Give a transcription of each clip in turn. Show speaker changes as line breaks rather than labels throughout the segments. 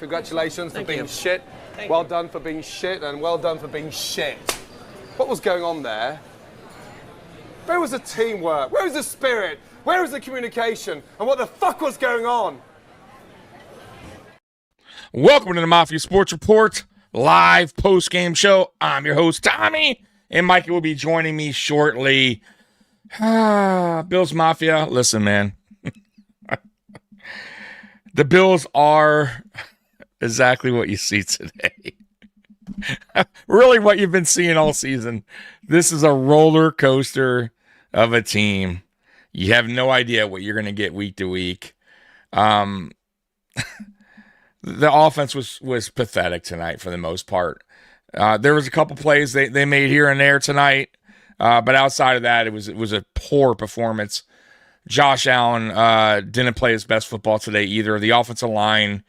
Congratulations for being shit.
Thank
Well
you.
done for being shit, and well done for being shit. What was going on there? Where was the teamwork? Where was the spirit? Where was the communication? And what the fuck was going on?
Welcome to the Mafia Sports Report, live post-game show. I'm your host, Tommy, and Mikey will be joining me shortly. Bills Mafia, listen, man. The Bills are exactly what you see today. Really what you've been seeing all season. This is a roller coaster of a team. You have no idea what you're going to get week to week. The offense was pathetic tonight for the most part. There was a couple plays they made here and there tonight, but outside of that, it was a poor performance. Josh Allen didn't play his best football today either. The offensive line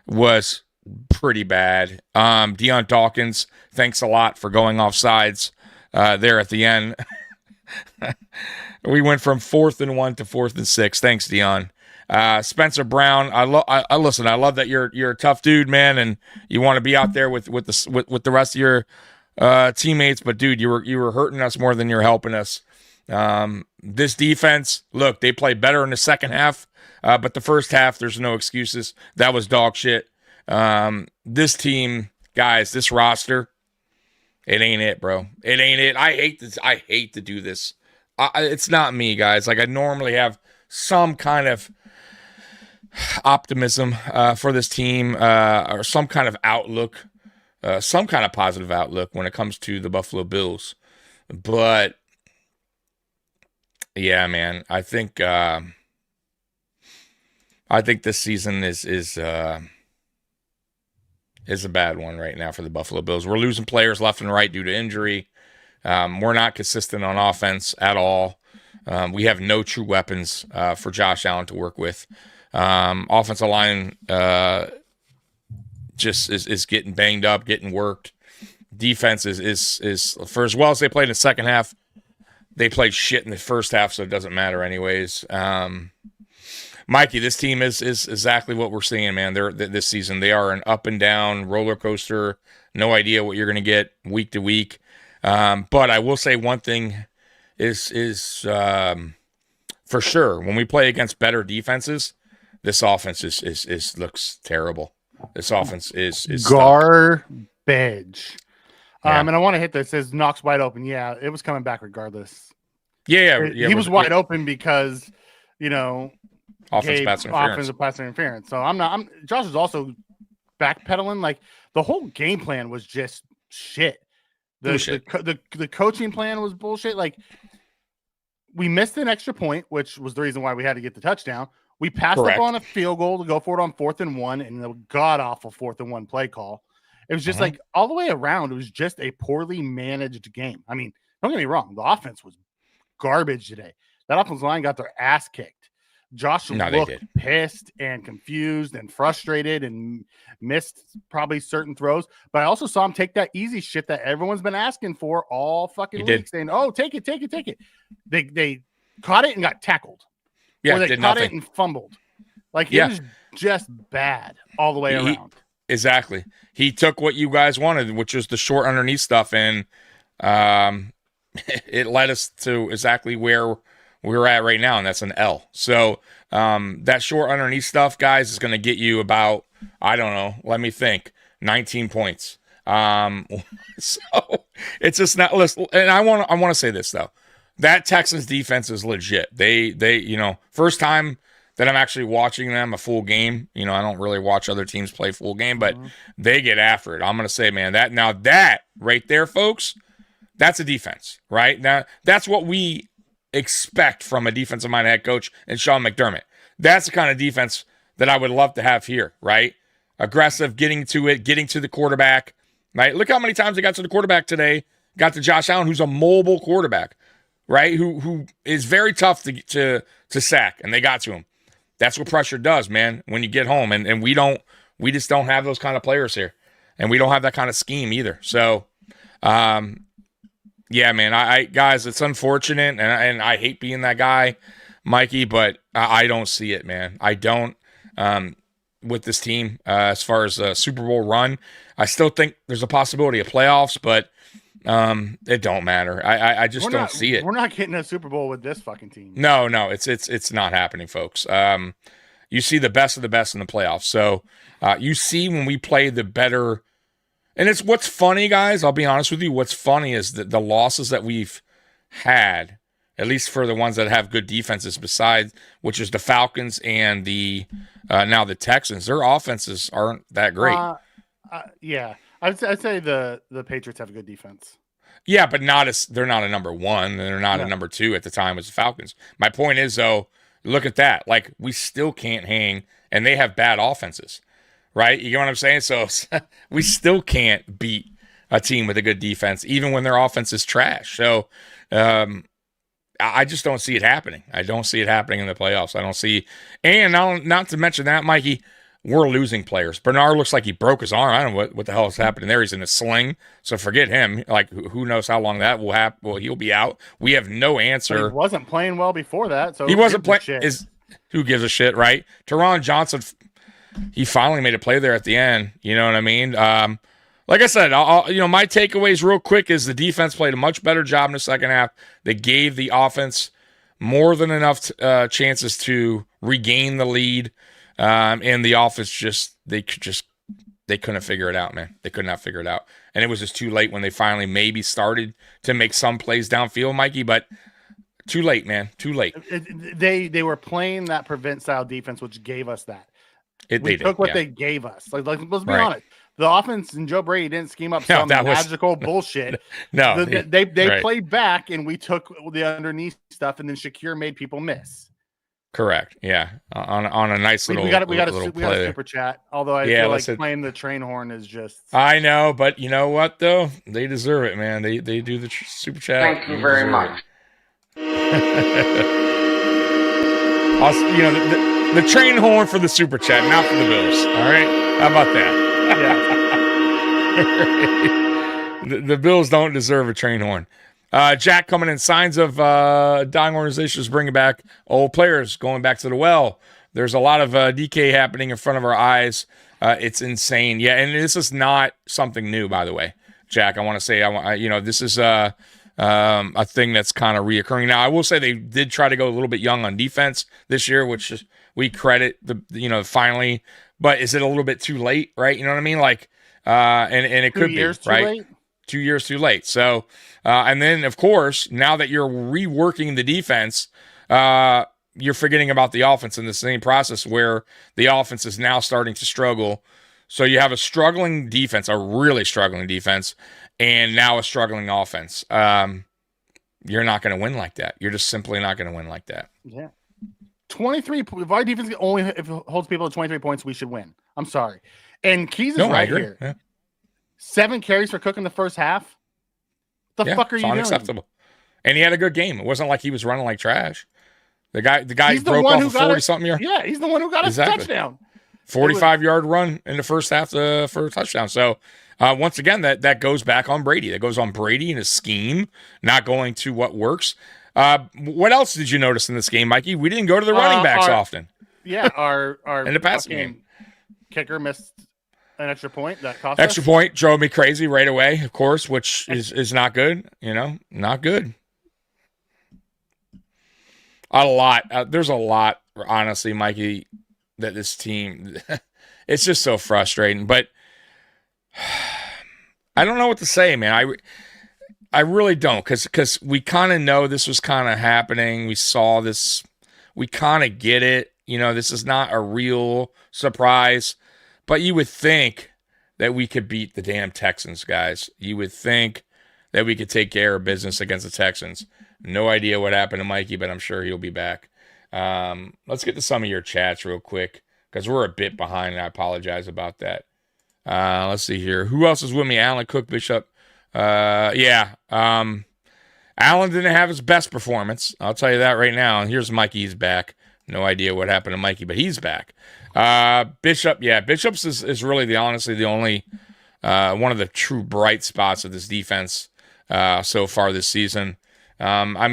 was pretty bad. Deion Dawkins, thanks a lot for going off sides there at the end. We went from 4th and 1 to 4th and 6. Thanks, Deion. Spencer Brown, I listen. I love that you're a tough dude, man, and you want to be out there with the rest of your teammates. But dude, you were hurting us more than you're helping us. This defense, look, they play better in the second half, but the first half, there's no excuses. That was dog shit. This team, guys, this roster, it ain't it, bro. It ain't it. I hate this. I hate to do this. It's not me, guys. Like, I normally have some kind of optimism for this team, or some kind of outlook, some kind of positive outlook when it comes to the Buffalo Bills. But yeah, man, I think this season is a bad one right now for the Buffalo Bills. We're losing players left and right due to injury. We're not consistent on offense at all. We have no true weapons for Josh Allen to work with. Offensive line just is getting banged up, getting worked. Defense is for as well as they played in the second half, they played shit in the first half, so it doesn't matter anyways. Mikey, this team is exactly what we're seeing, man. They're this season. They are an up and down roller coaster. No idea what you're going to get week to week. But I will say one thing is for sure, when we play against better defenses, this offense is looks terrible. This offense is
garbage.
Yeah.
And I want to hit this. It says Knox wide open. Yeah, it was coming back regardless.
Yeah.
He was wide open because,
offensive
pass interference. So Josh is also backpedaling. Like, the whole game plan was just shit. The coaching plan was bullshit. Like, we missed an extra point, which was the reason why we had to get the touchdown. We passed up on a field goal to go for it on 4th and 1, and the god-awful 4th and 1 play call. It was just like all the way around. It was just a poorly managed game. I mean, don't get me wrong. The offense was garbage today. That offensive line got their ass kicked. Josh looked pissed and confused and frustrated and missed probably certain throws. But I also saw him take that easy shit that everyone's been asking for all fucking week, saying, "Oh, take it." They caught it and got tackled.
Yeah,
or they caught it and fumbled. Like, it was just bad all the way around.
Exactly. He took what you guys wanted, which was the short underneath stuff, and it led us to exactly where we're at right now, and that's an L. So that short underneath stuff, guys, is going to get you about, I don't know, let me think, 19 points. So it's just not. Listen, and I want to say this though, that Texans defense is legit. They first time that I'm actually watching them a full game. I don't really watch other teams play full game, but they get after it. I'm going to say, man, that right there, folks, that's a defense, right? Now, that's what we expect from a defensive-minded head coach and Sean McDermott. That's the kind of defense that I would love to have here, right? Aggressive, getting to the quarterback, right? Look how many times they got to the quarterback today. Got to Josh Allen, who's a mobile quarterback, right? Who is very tough to sack, and they got to him. That's what pressure does, man, when you get home. And we just don't have those kind of players here. And we don't have that kind of scheme either. So, yeah, man, guys, it's unfortunate. And I hate being that guy, Mikey, but I don't see it, man. I don't. with this team as far as a Super Bowl run. I still think there's a possibility of playoffs, but it don't matter. I just don't see it.
We're not getting a Super Bowl with this fucking team.
No, it's not happening, folks. You see the best of the best in the playoffs. So you see when we play the better, and it's what's funny, guys. I'll be honest with you. What's funny is that the losses that we've had, at least for the ones that have good defenses, besides which is the Falcons and the now the Texans, their offenses aren't that great.
Yeah, I'd say the Patriots have a good defense.
Yeah, but they're not a number one, and they're not a number two at the time as the Falcons. My point is, though, look at that. Like, we still can't hang, and they have bad offenses, right? You get what I'm saying? So we still can't beat a team with a good defense, even when their offense is trash. So I just don't see it happening. I don't see it happening in the playoffs. I don't see, and not to mention that, Mikey, we're losing players. Bernard looks like he broke his arm. I don't know what the hell is happening there. He's in a sling, so forget him. Like, who knows how long that will happen? Well, he'll be out. We have no answer.
He wasn't playing well before that, so
he wasn't playing. Who gives a shit, right? Teron Johnson, he finally made a play there at the end. You know what I mean? Like I said, my takeaways real quick is the defense played a much better job in the second half. They gave the offense more than enough chances to regain the lead. And the offense they couldn't figure it out, man. They could not figure it out. And it was just too late when they finally maybe started to make some plays downfield, Mikey, but too late, man. Too late.
They were playing that prevent style defense, which gave us that. They took what they gave us. Like let's be honest. The offense and Joe Brady didn't scheme up some magical bullshit.
No.
They played back, and we took the underneath stuff, and then Shakir made people miss.
Correct. Yeah. On a nice little. We got
a super chat. Although I feel like playing the train horn is just.
I know, but you know what though? They deserve it, man. They do the super chat.
Thank you very much.
The train horn for the super chat, not for the Bills. All right. How about that? Yeah. The Bills don't deserve a train horn. Jack coming in, signs of dying organizations bringing back old players, going back to the well. There's a lot of decay happening in front of our eyes. It's insane. Yeah, and this is not something new, by the way, Jack. I want to say, this is a thing that's kind of reoccurring. Now, I will say they did try to go a little bit young on defense this year, which we credit finally. But is it a little bit too late, right? You know what I mean? Like, and it could be, right? Late? 2 years too late. So, and then, of course, now that you're reworking the defense, you're forgetting about the offense in the same process where the offense is now starting to struggle. So you have a struggling defense, a really struggling defense, and now a struggling offense. You're not going to win like that. You're just simply not going to win like that.
Yeah. 23. If our defense if it holds people to 23 points, we should win. I'm sorry. And Keys is right here. Yeah. 7 carries for Cook in the first half. The fuck are you doing?
Unacceptable. And he had a good game. It wasn't like he was running like trash. The guy broke off a 40-something yard.
Yeah, he's the one who got us a touchdown.
45-yard run in the first half for a touchdown. So, once again, that goes back on Brady. That goes on Brady and his scheme, not going to what works. What else did you notice in this game, Mikey? We didn't go to the running backs often.
Yeah, our
in the passing game.
Kicker missed an extra point that cost
extra point drove me crazy right away, of course, which is not good. Not good. There's a lot, honestly, Mikey, that this team, it's just so frustrating. But I don't know what to say, man. I really don't, because we kind of know this was kind of happening. We saw this. We kind of get it. This is not a real surprise. But you would think that we could beat the damn Texans, guys. You would think that we could take care of business against the Texans. No idea what happened to Mikey, but I'm sure he'll be back. Let's get to some of your chats real quick, because we're a bit behind, and I apologize about that. Let's see here. Who else is with me? Alan Cook, Bishop. Alan didn't have his best performance. I'll tell you that right now. And here's Mikey. He's back. No idea what happened to Mikey, but he's back. Bishop. Yeah, Bishop's is really honestly the only one of the true bright spots of this defense so far this season. I'll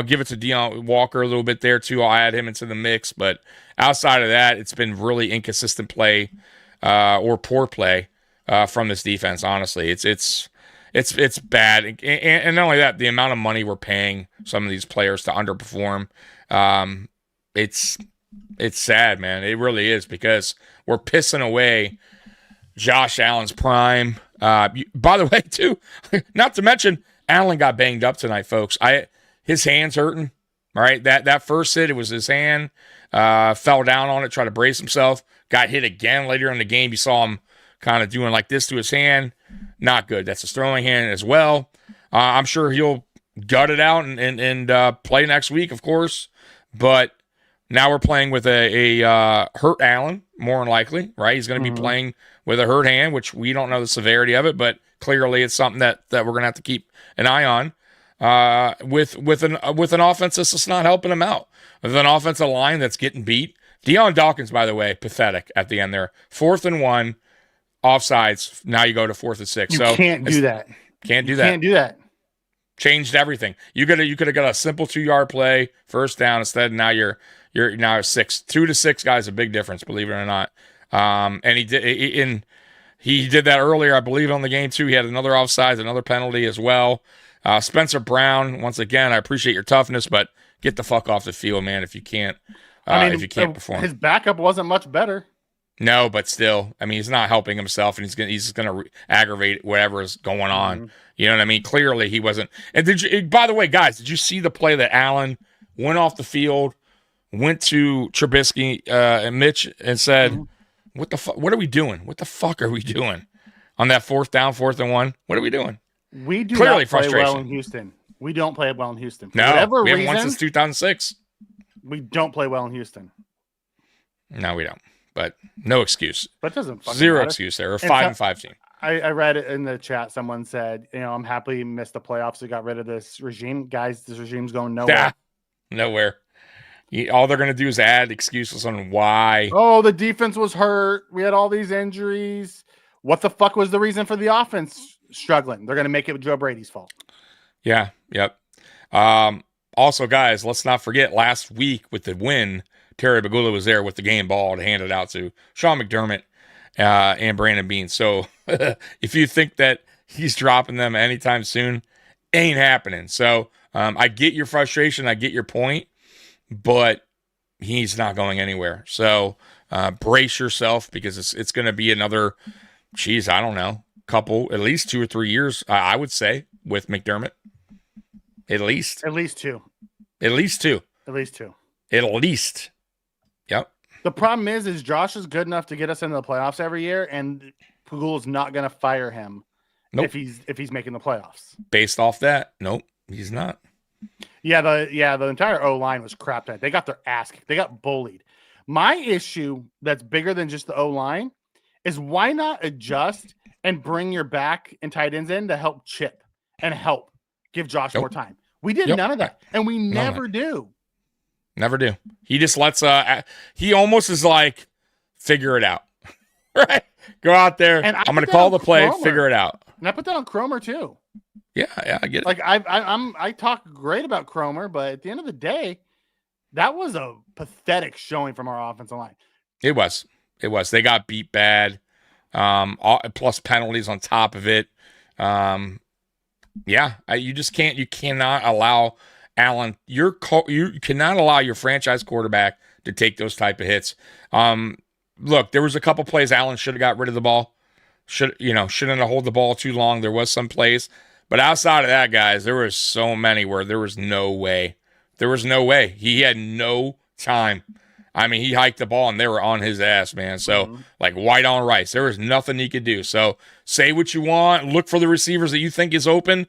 give it to Deion Walker a little bit there too. I'll add him into the mix, but outside of that, it's been really inconsistent play or poor play from this defense. Honestly, it's bad, and not only that, the amount of money we're paying some of these players to underperform, it's sad, man. It really is, because we're pissing away Josh Allen's prime. By the way, too, not to mention Allen got banged up tonight, folks. His hand's hurting. Right, that first hit, it was his hand. Fell down on it, tried to brace himself. Got hit again later in the game. You saw him kind of doing like this to his hand. Not good. That's his throwing hand as well. I'm sure he'll gut it out and play next week, of course. But now we're playing with a hurt Allen, more than likely. Right, he's going to be playing with a hurt hand, which we don't know the severity of it, but clearly it's something that we're going to have to keep an eye on. With an offense that's just not helping him out. With an offensive line that's getting beat. Deion Dawkins, by the way, pathetic at the end there. 4th and 1, offsides. Now you go to 4th and 6.
You can't do that.
Can't do that.
Can't do that.
Changed everything. You could have got a simple 2-yard play, first down instead. Now you're now 6. 2 to 6 guys, a big difference, believe it or not. And he did that earlier, I believe, on the game too. He had another offsides, another penalty as well. Spencer Brown, once again, I appreciate your toughness, but get the fuck off the field, man, if you can't perform.
His backup wasn't much better.
No, but still, I mean, he's not helping himself, and he's gonna aggravate whatever is going on. You know what I mean? Clearly, he wasn't. And by the way, guys, did you see the play that Allen went off the field, went to Trubisky and Mitch, and said, "What the fuck? What are we doing? What the fuck are we doing on that 4th down, 4th and 1? What are we doing?"
We do
Clearly
not play
frustration.
well in Houston. We don't play well in Houston. For
No,
whatever
we haven't
reason,
won since 2006.
We don't play well in Houston.
No, we don't. But no excuse.
But it doesn't fucking
Zero
matter.
excuse there. We're 5-5 team.
I read it in the chat. Someone said, I'm happy you missed the playoffs. We got rid of this regime. Guys, this regime's going nowhere.
Yeah, nowhere. All they're going to do is add excuses on why.
Oh, the defense was hurt. We had all these injuries. What the fuck was the reason for the offense struggling? They're going to make it Joe Brady's fault.
Yeah, yep. Also, guys, let's not forget last week with the win, Terry Bagula was there with the game ball to hand it out to Sean McDermott and Brandon Beane. So if you think that he's dropping them anytime soon, ain't happening. So I get your frustration. I get your point, but he's not going anywhere. So brace yourself, because it's going to be another, I don't know, couple, at least 2 or 3 years, I would say, with McDermott. At least
2.
At least 2.
At least 2.
At least. Yep.
The problem is Josh is good enough to get us into the playoffs every year, and Pagula's not going to fire him if he's making the playoffs.
Based off that, nope, he's not.
Yeah, the entire O-line was crap tonight. They got their ass kicked. They got bullied. My issue that's bigger than just the O-line is, why not adjust and bring your back and tight ends in to help chip and help give Josh more time? We did none of that, and we never do.
Never do. He just lets he almost is like, figure it out. Right? Go out there. And I'm going to call the play, figure it out.
And I put that on Cromer too.
Yeah, I get it.
Like I talk great about Cromer, but at the end of the day, that was a pathetic showing from our offensive line.
It was. They got beat bad. Plus penalties on top of it. You just can't. You cannot allow Allen. You cannot allow your franchise quarterback to take those type of hits. Look, there was a couple plays Allen should have got rid of the ball. Shouldn't have hold the ball too long. There was some plays, but outside of that, guys, there was so many where there was no way. There was no way. He had no time. I mean, he hiked the ball and they were on his ass, man. So, like white on rice. There was nothing he could do. So, say what you want. Look for the receivers that you think is open.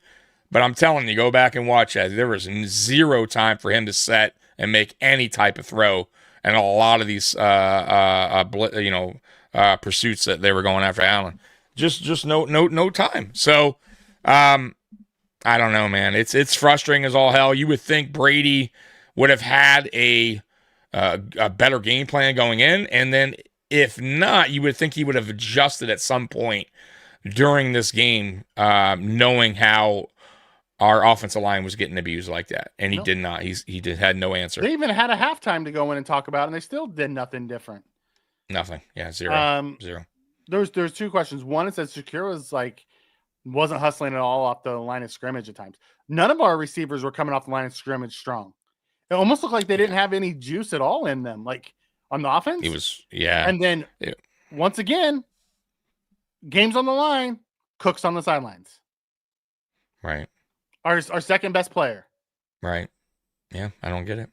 But I'm telling you, go back and watch that. There was zero time for him to set and make any type of throw. And a lot of these, pursuits that they were going after Allen, just no time. So, I don't know, man. It's frustrating as all hell. You would think Brady would have had a better game plan going in, and then if not, you would think he would have adjusted at some point during this game, knowing how our offensive line was getting abused like that, and he did not. Had no answer.
They even had a halftime to go in and talk about it, and they still did nothing different.
Nothing. Yeah, zero.
There's 2 questions. One, it says Shakir wasn't hustling at all off the line of scrimmage at times. None of our receivers were coming off the line of scrimmage strong. It almost looked like they didn't have any juice at all in them, like on the offense.
He was, yeah.
And then once again, game's on the line, Cook's on the sidelines.
Right.
Our second best player.
Right. Yeah, I don't get it.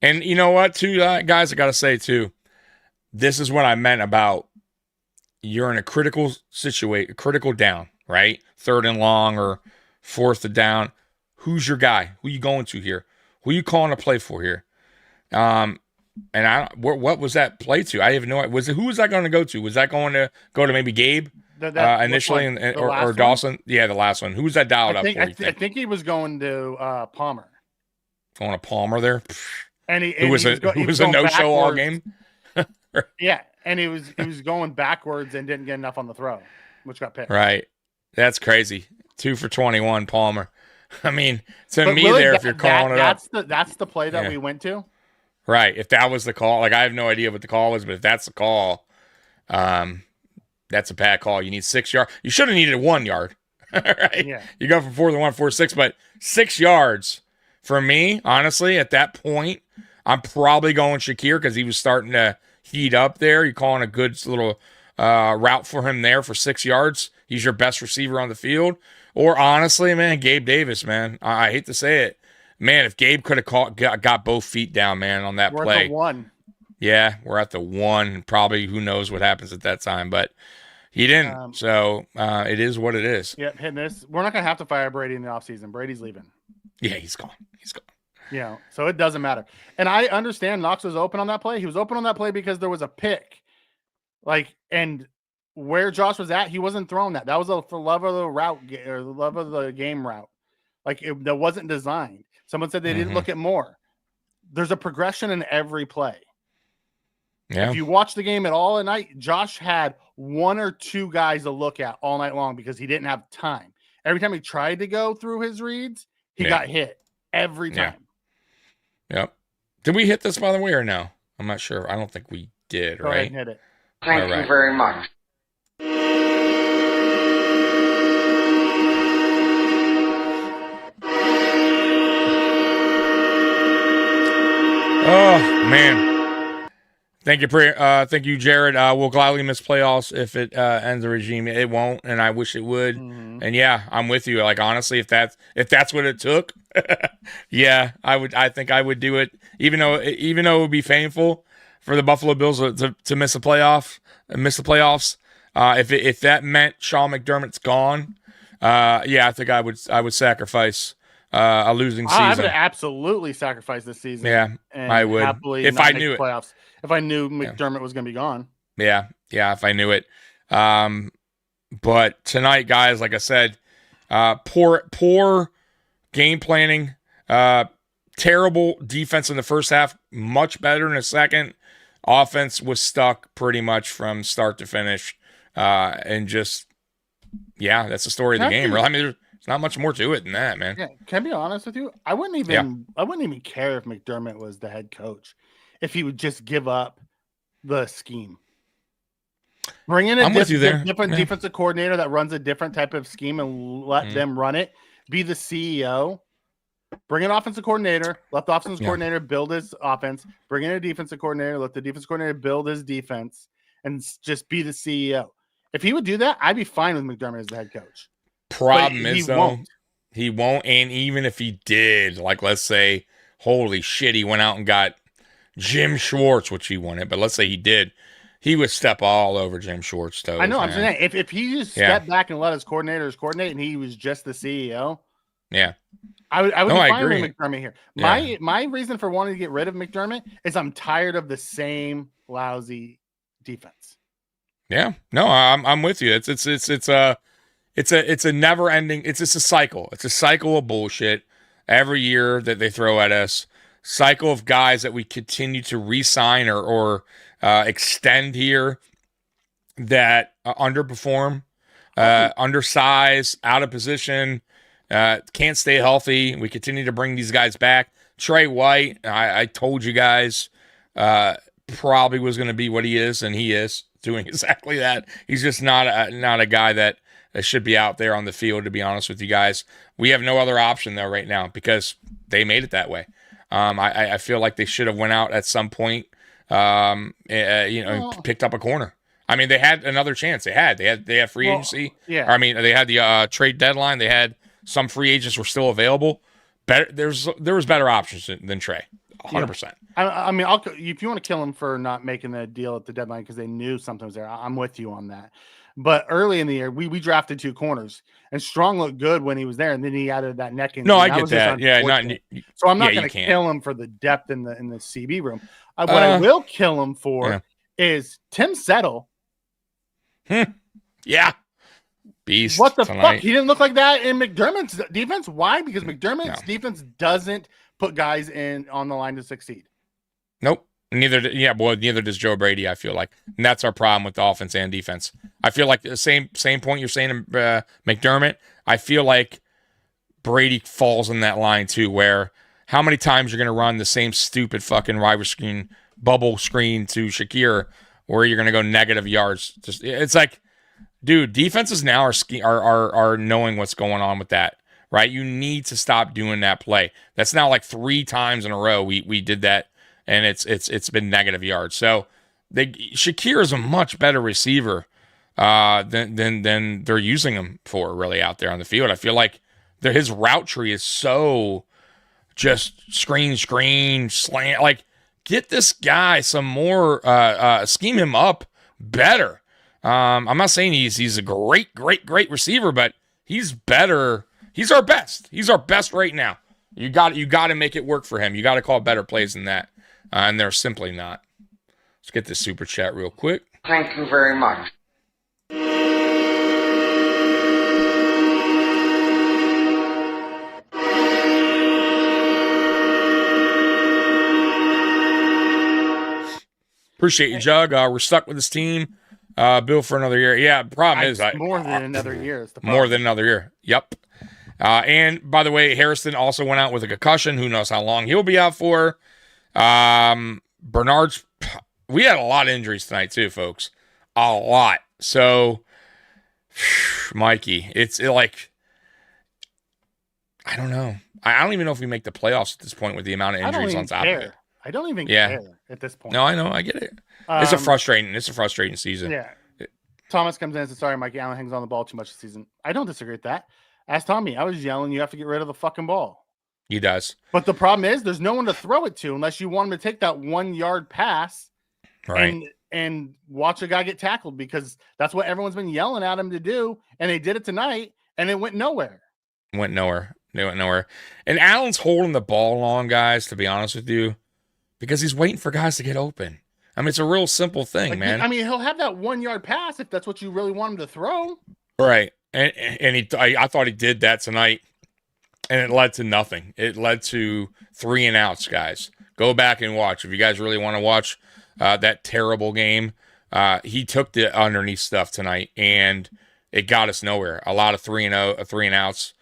And you know what, too, guys, I got to say, too, this is what I meant about you're in a critical situation, critical down, right? 3rd and long or 4th down. Who's your guy? Who you going to here? Who you calling a play for here? And what was that play to? I have no idea. Who was that going to go to? Was that going to go to maybe Gabe initially or Dawson? One? Yeah, the last one. Who was that dialed up for?
I think he was going to Palmer.
Going to Palmer there?
And
who was a no-show all game?
Yeah, and he was going backwards and didn't get enough on the throw, which got picked.
Right. That's crazy. 2 for 21, Palmer. I mean, to me really, if you're calling it up.
That's the play that we went to?
Right. If that was the call, I have no idea what the call was, but if that's the call, that's a bad call. You need 6 yards. You should have needed 1 yard. Right? Yeah. You go from 4th and 1, 4th, 6, but 6 yards for me, honestly, at that point, I'm probably going Shakir because he was starting to heat up there. You're calling a good little route for him there for 6 yards. He's your best receiver on the field. Or honestly, man, Gabe Davis, man. I hate to say it. Man, if Gabe could have got both feet down, man, on that play.
We're at the 1.
Yeah, we're at the 1. Probably who knows what happens at that time, but he didn't. So it is what it is.
Yep, hitting this. We're not going to have to fire Brady in the offseason. Brady's leaving.
Yeah, he's gone.
Yeah, so it doesn't matter. And I understand Knox was open on that play. He was open on that play because there was a pick. And where Josh was at, he wasn't throwing that. That was for love of the route or the love of the game route. That wasn't designed. Someone said they didn't look at more. There's a progression in every play. Yeah. If you watch the game at all at night, Josh had 1 or 2 guys to look at all night long because he didn't have time. Every time he tried to go through his reads, he got hit every time.
Yep. Did we hit this, by the way, or no? I'm not sure. I don't think we did,
Go ahead and hit it.
Thank you very much.
Oh, man. Thank you, Jared. We'll gladly miss playoffs if it ends the regime. It won't, and I wish it would. Mm-hmm. And yeah, I'm with you. Like, honestly, if that's what it took, yeah, I think I would do it. Even though it would be painful for the Buffalo Bills to miss the playoffs. If that meant Sean McDermott's gone, yeah, I think I would sacrifice a losing season.
I would absolutely sacrifice this season.
Yeah, I would. If I knew it.
Playoffs. If I knew McDermott was going to be gone.
Yeah, if I knew it. But tonight, guys, like I said, poor game planning, terrible defense in the first half, much better in the second. Offense was stuck pretty much from start to finish. And just, yeah, that's the story of the game. I mean, there's not much more to it than that, man.
Yeah, can I be honest with you? I wouldn't even care if McDermott was the head coach if he would just give up the scheme. Bring in a different defensive coordinator that runs a different type of scheme and let them run it. Be the CEO. Bring an offensive coordinator. Let the offensive coordinator build his offense. Bring in a defensive coordinator. Let the defensive coordinator build his defense. And just be the CEO. If he would do that, I'd be fine with McDermott as the head coach.
Problem is, though, he won't. And even if he did, like, let's say, holy shit, he went out and got Jim Schwartz, which he wanted. But let's say he did. He would step all over Jim Schwartz's toes.
I know. Man. I'm saying if he just stepped back and let his coordinators coordinate and he was just the CEO.
Yeah.
I would be fine with McDermott here. Yeah. My reason for wanting to get rid of McDermott is I'm tired of the same lousy defense.
Yeah, no, I'm with you. It's a never ending. It's just a cycle. It's a cycle of bullshit every year that they throw at us. Cycle of guys that we continue to re-sign or extend here that underperform, undersized, out of position. can't stay healthy. We continue to bring these guys back. Trey White, I told you guys, probably was going to be what he is, and he is doing exactly that. He's just not a guy that should be out there on the field, to be honest with you guys. We have no other option, though, right now, because they made it that way. I feel like they should have went out at some point, and picked up a corner. I mean, they had another chance. They had free agency.
Yeah.
Or, I mean, they had the trade deadline. They had some free agents were still available. There was better options than Trey. 100%.
Yeah. I mean, if you want to kill him for not making the deal at the deadline because they knew something was there, I'm with you on that. But early in the year, we drafted 2 corners, and Strong looked good when he was there, and then he added that neck injury.
No, I get that. Yeah,
so I'm not going to kill him for the depth in the CB room. What I will kill him for is Tim Settle.
Yeah. Beast.
What the fuck? He didn't look like that in McDermott's defense. Why? Because McDermott's defense doesn't put guys on the line to succeed.
Nope. Neither does Joe Brady, I feel like. And that's our problem with the offense and defense. I feel like the same point you're saying McDermott, I feel like Brady falls in that line too, where how many times you're going to run the same stupid fucking rival screen, bubble screen to Shakir, where you're going to go negative yards. It's like, dude, defenses now are knowing what's going on with that, right? You need to stop doing that play. That's now like 3 times in a row we did that, and it's been negative yards. So Shakir is a much better receiver than they're using him for really out there on the field. I feel like his route tree is so just screen, slant. Like, get this guy some more, scheme him up better. I'm not saying he's a great receiver, but he's better. He's our best. He's our best right now. You got to make it work for him. You got to call better plays than that, and they're simply not. Let's get this super chat real quick.
Thank you very much.
Appreciate you, Jug. We're stuck with this team. Bill for another year. Yeah, the problem is
more than another year.
More than another year. Yep. And by the way, Harrison also went out with a concussion. Who knows how long he'll be out for. Bernard's. We had a lot of injuries tonight too, folks. A lot. So, Mikey, it's like, I don't know. I don't even know if we make the playoffs at this point with the amount of injuries on top of it.
I don't even care at this point.
No, I know. I get it. It's a frustrating season.
Yeah. Thomas comes in and says, sorry, Mikey Allen hangs on the ball too much this season. I don't disagree with that. Ask Tommy. I was yelling, you have to get rid of the fucking ball.
He does.
But the problem is there's no one to throw it to unless you want him to take that 1-yard pass and watch a guy get tackled, because that's what everyone's been yelling at him to do. And they did it tonight, and it went nowhere.
They went nowhere. And Allen's holding the ball long, guys, to be honest with you, because he's waiting for guys to get open. I mean, it's a real simple thing, man.
I mean, he'll have that 1-yard pass if that's what you really want him to throw.
Right. And I thought he did that tonight, and it led to nothing. It led to 3 and outs, guys. Go back and watch. If you guys really want to watch that terrible game, he took the underneath stuff tonight, and it got us nowhere. A lot of 3 and outs.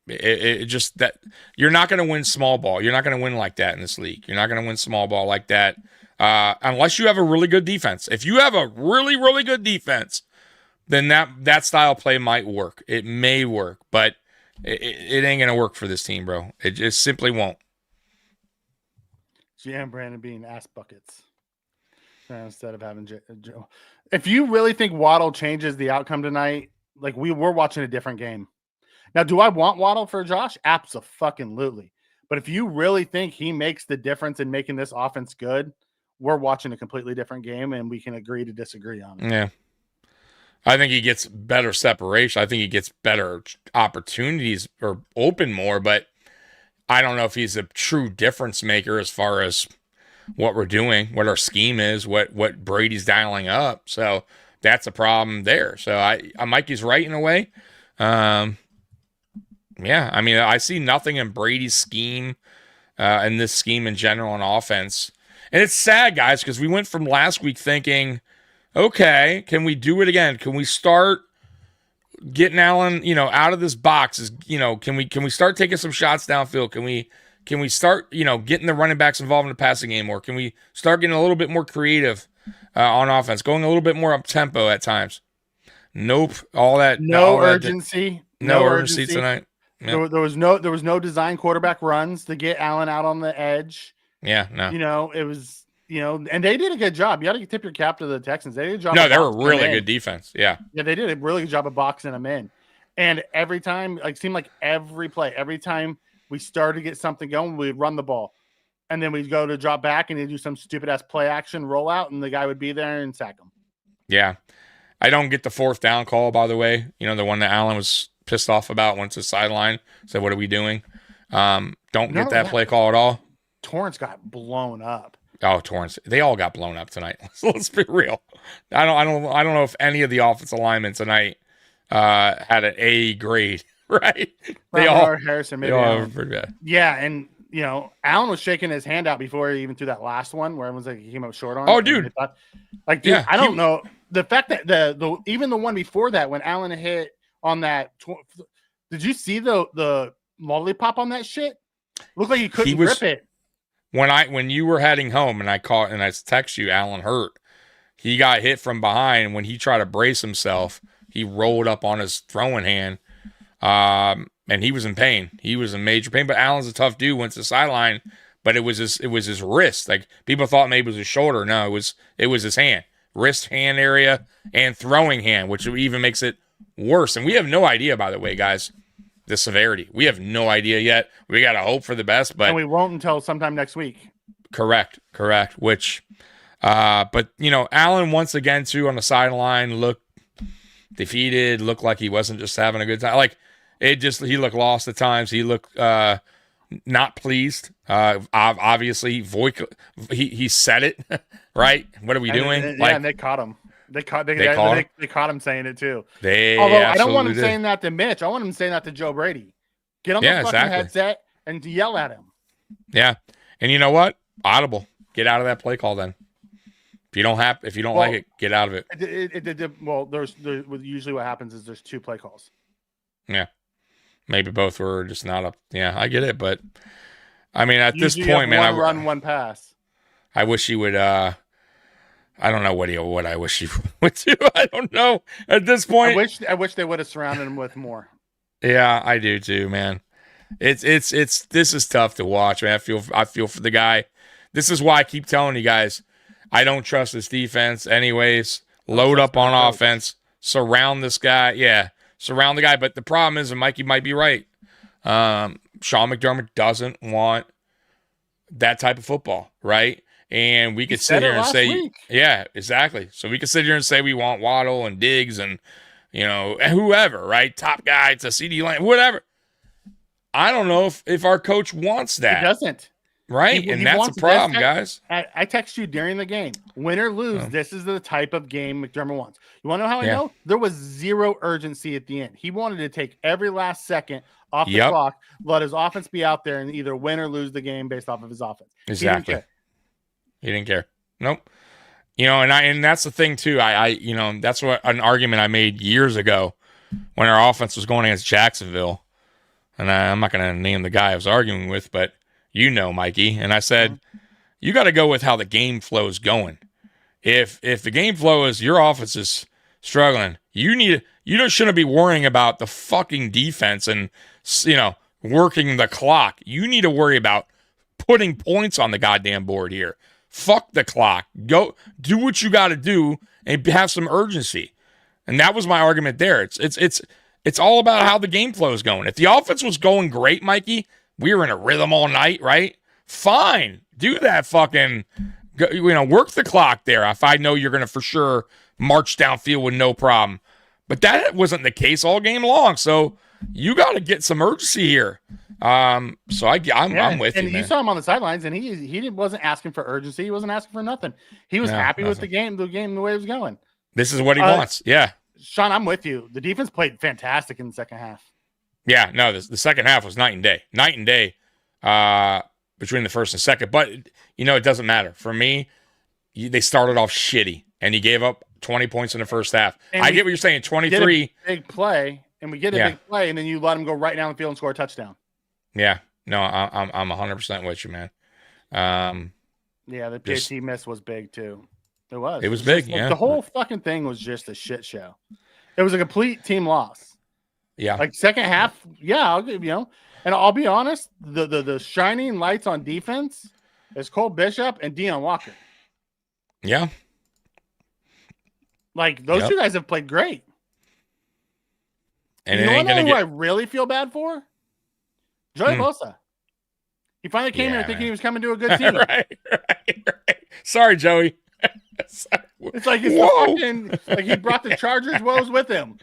It just that you're not going to win small ball. You're not going to win like that in this league. You're not going to win small ball like that unless you have a really good defense. If you have a really, really good defense, then that style play might work. It may work, but it ain't going to work for this team, bro. It just simply won't.
GM Brandon being ass buckets instead of having Joe. If you really think Waddle changes the outcome tonight, like we're watching a different game. Now, do I want Waddle for Josh? Abso-fucking-lutely. But if you really think he makes the difference in making this offense good, we're watching a completely different game, and we can agree to disagree on it.
Yeah. I think he gets better separation. I think he gets better opportunities or open more, but I don't know if he's a true difference maker as far as what we're doing, what our scheme is, what Brady's dialing up. So that's a problem there. So Mikey's right in a way. Yeah, I mean, I see nothing in Brady's scheme and this scheme in general on offense. And it's sad, guys, because we went from last week thinking, okay, can we do it again? Can we start getting Allen, out of this box is, can we start taking some shots downfield? Can we start, getting the running backs involved in the passing game more? Can we start getting a little bit more creative on offense, going a little bit more up tempo at times? Nope. All that.
No urgency.
No urgency tonight.
Yep. There was no design quarterback runs to get Allen out on the edge.
Yeah, no.
It was, and they did a good job. You got to tip your cap to the Texans. They did a job.
No, they were a really good defense. Yeah.
Yeah, they did a really good job of boxing them in. And every time, seemed like every play, every time we started to get something going, we'd run the ball. And then we'd go to drop back and they'd do some stupid ass play action rollout, and the guy would be there and sack him.
Yeah. I don't get the 4th down call, by the way. The one that Allen was pissed off about, went to the sideline, said, "What are we doing?" Don't get that play call at all.
Torrance got blown up.
Oh, Torrance! They all got blown up tonight. So let's be real. I don't know if any of the offensive linemen tonight had an A grade. Right? They all
Harrison. Maybe
they all were pretty bad.
Yeah, and Allen was shaking his hand out before he even threw that last one where everyone's like he came up short on.
Oh, dude!
I don't know the fact that the even the one before that when Allen hit on that. Did you see the lollipop on that shit? Looked like he couldn't grip it.
When you were heading home and I text you, Allen hurt. He got hit from behind. When he tried to brace himself, he rolled up on his throwing hand, and he was in pain. He was in major pain. But Allen's a tough dude. Went to the sideline, but it was his wrist. Like people thought maybe it was his shoulder. No, it was his hand, wrist, hand area, and throwing hand, which even makes it worse. And we have no idea, by the way, guys, the severity. We have no idea yet. We got to hope for the best, but
and we won't until sometime next week.
Correct. Which, but Allen once again too on the sideline looked defeated. Looked like he wasn't just having a good time. Like he looked lost at times. He looked not pleased. Obviously, he said it right. What are we doing?
And they caught him. They caught him saying it too.
Although
I don't want him saying that to Mitch. I want him saying that to Joe Brady. Get on the fucking headset and yell at him.
Yeah. And you know what? Audible. Get out of that play call then. If you don't like it, get out of it.
There's usually what happens is there's 2 play calls.
Yeah. Maybe both were just not up. Yeah, I get it, but I mean at this point, man,
one run, one pass.
I wish he would I don't know what I wish he would do. I don't know at this point.
I wish they would have surrounded him with more.
Yeah, I do too, man. This is tough to watch, man. I feel for the guy. This is why I keep telling you guys, I don't trust this defense anyways. Load up on offense, surround this guy. Yeah, surround the guy. But the problem is, and Mikey might be right. Sean McDermott doesn't want that type of football, right? And we could sit here and say, yeah, exactly. So we could sit here and say we want Waddle and Diggs and, whoever, right? Top guy to CD Lamb, whatever. I don't know if our coach wants that.
He doesn't.
Right? He that's a problem, guys.
I text you during the game. Win or lose, this is the type of game McDermott wants. You want to know how I know? There was zero urgency at the end. He wanted to take every last second off the clock, let his offense be out there and either win or lose the game based off of his offense.
Exactly. He didn't care. Nope. And that's the thing too. I that's what an argument I made years ago when our offense was going against Jacksonville. And I'm not going to name the guy I was arguing with, but Mikey. And I said, you got to go with how the game flow is going. If the game flow is your offense is struggling, you shouldn't be worrying about the fucking defense and working the clock. You need to worry about putting points on the goddamn board here. Fuck the clock. Go do what you got to do and have some urgency. And that was my argument there. It's all about how the game flow is going. If the offense was going great, Mikey, we were in a rhythm all night, right? Fine. Do that fucking, work the clock there. If I know you're going to for sure march downfield with no problem. But that wasn't the case all game long. So you got to get some urgency here. I'm with you, man.
And you saw him on the sidelines, and he wasn't asking for urgency. He wasn't asking for nothing. He was happy with the game the way it was going.
This is what he wants. Yeah.
Sean, I'm with you. The defense played fantastic in the second half.
Yeah, no, the second half was night and day. Night and day between the first and second. But, it doesn't matter. For me, they started off shitty, and he gave up 20 points in the first half.
And
I get what you're saying. 23.
Big play, and we get a big play, and then you let him go right down the field and score a touchdown.
Yeah. No, I'm 100% with you, man.
Yeah, the PAT miss was big too. It was.
It was big. Yeah.
The whole fucking thing was just a shit show. It was a complete team loss.
Yeah.
Like second half, I'll give and I'll be honest, the shining lights on defense is Cole Bishop and Deion Walker.
Yeah.
Like those two guys have played great.
And
you know what who I really feel bad for? Joey Bosa. He finally came here thinking he was coming to a good team.
right. Sorry, Joey.
It's like it's fucking, like he brought the Chargers woes with him.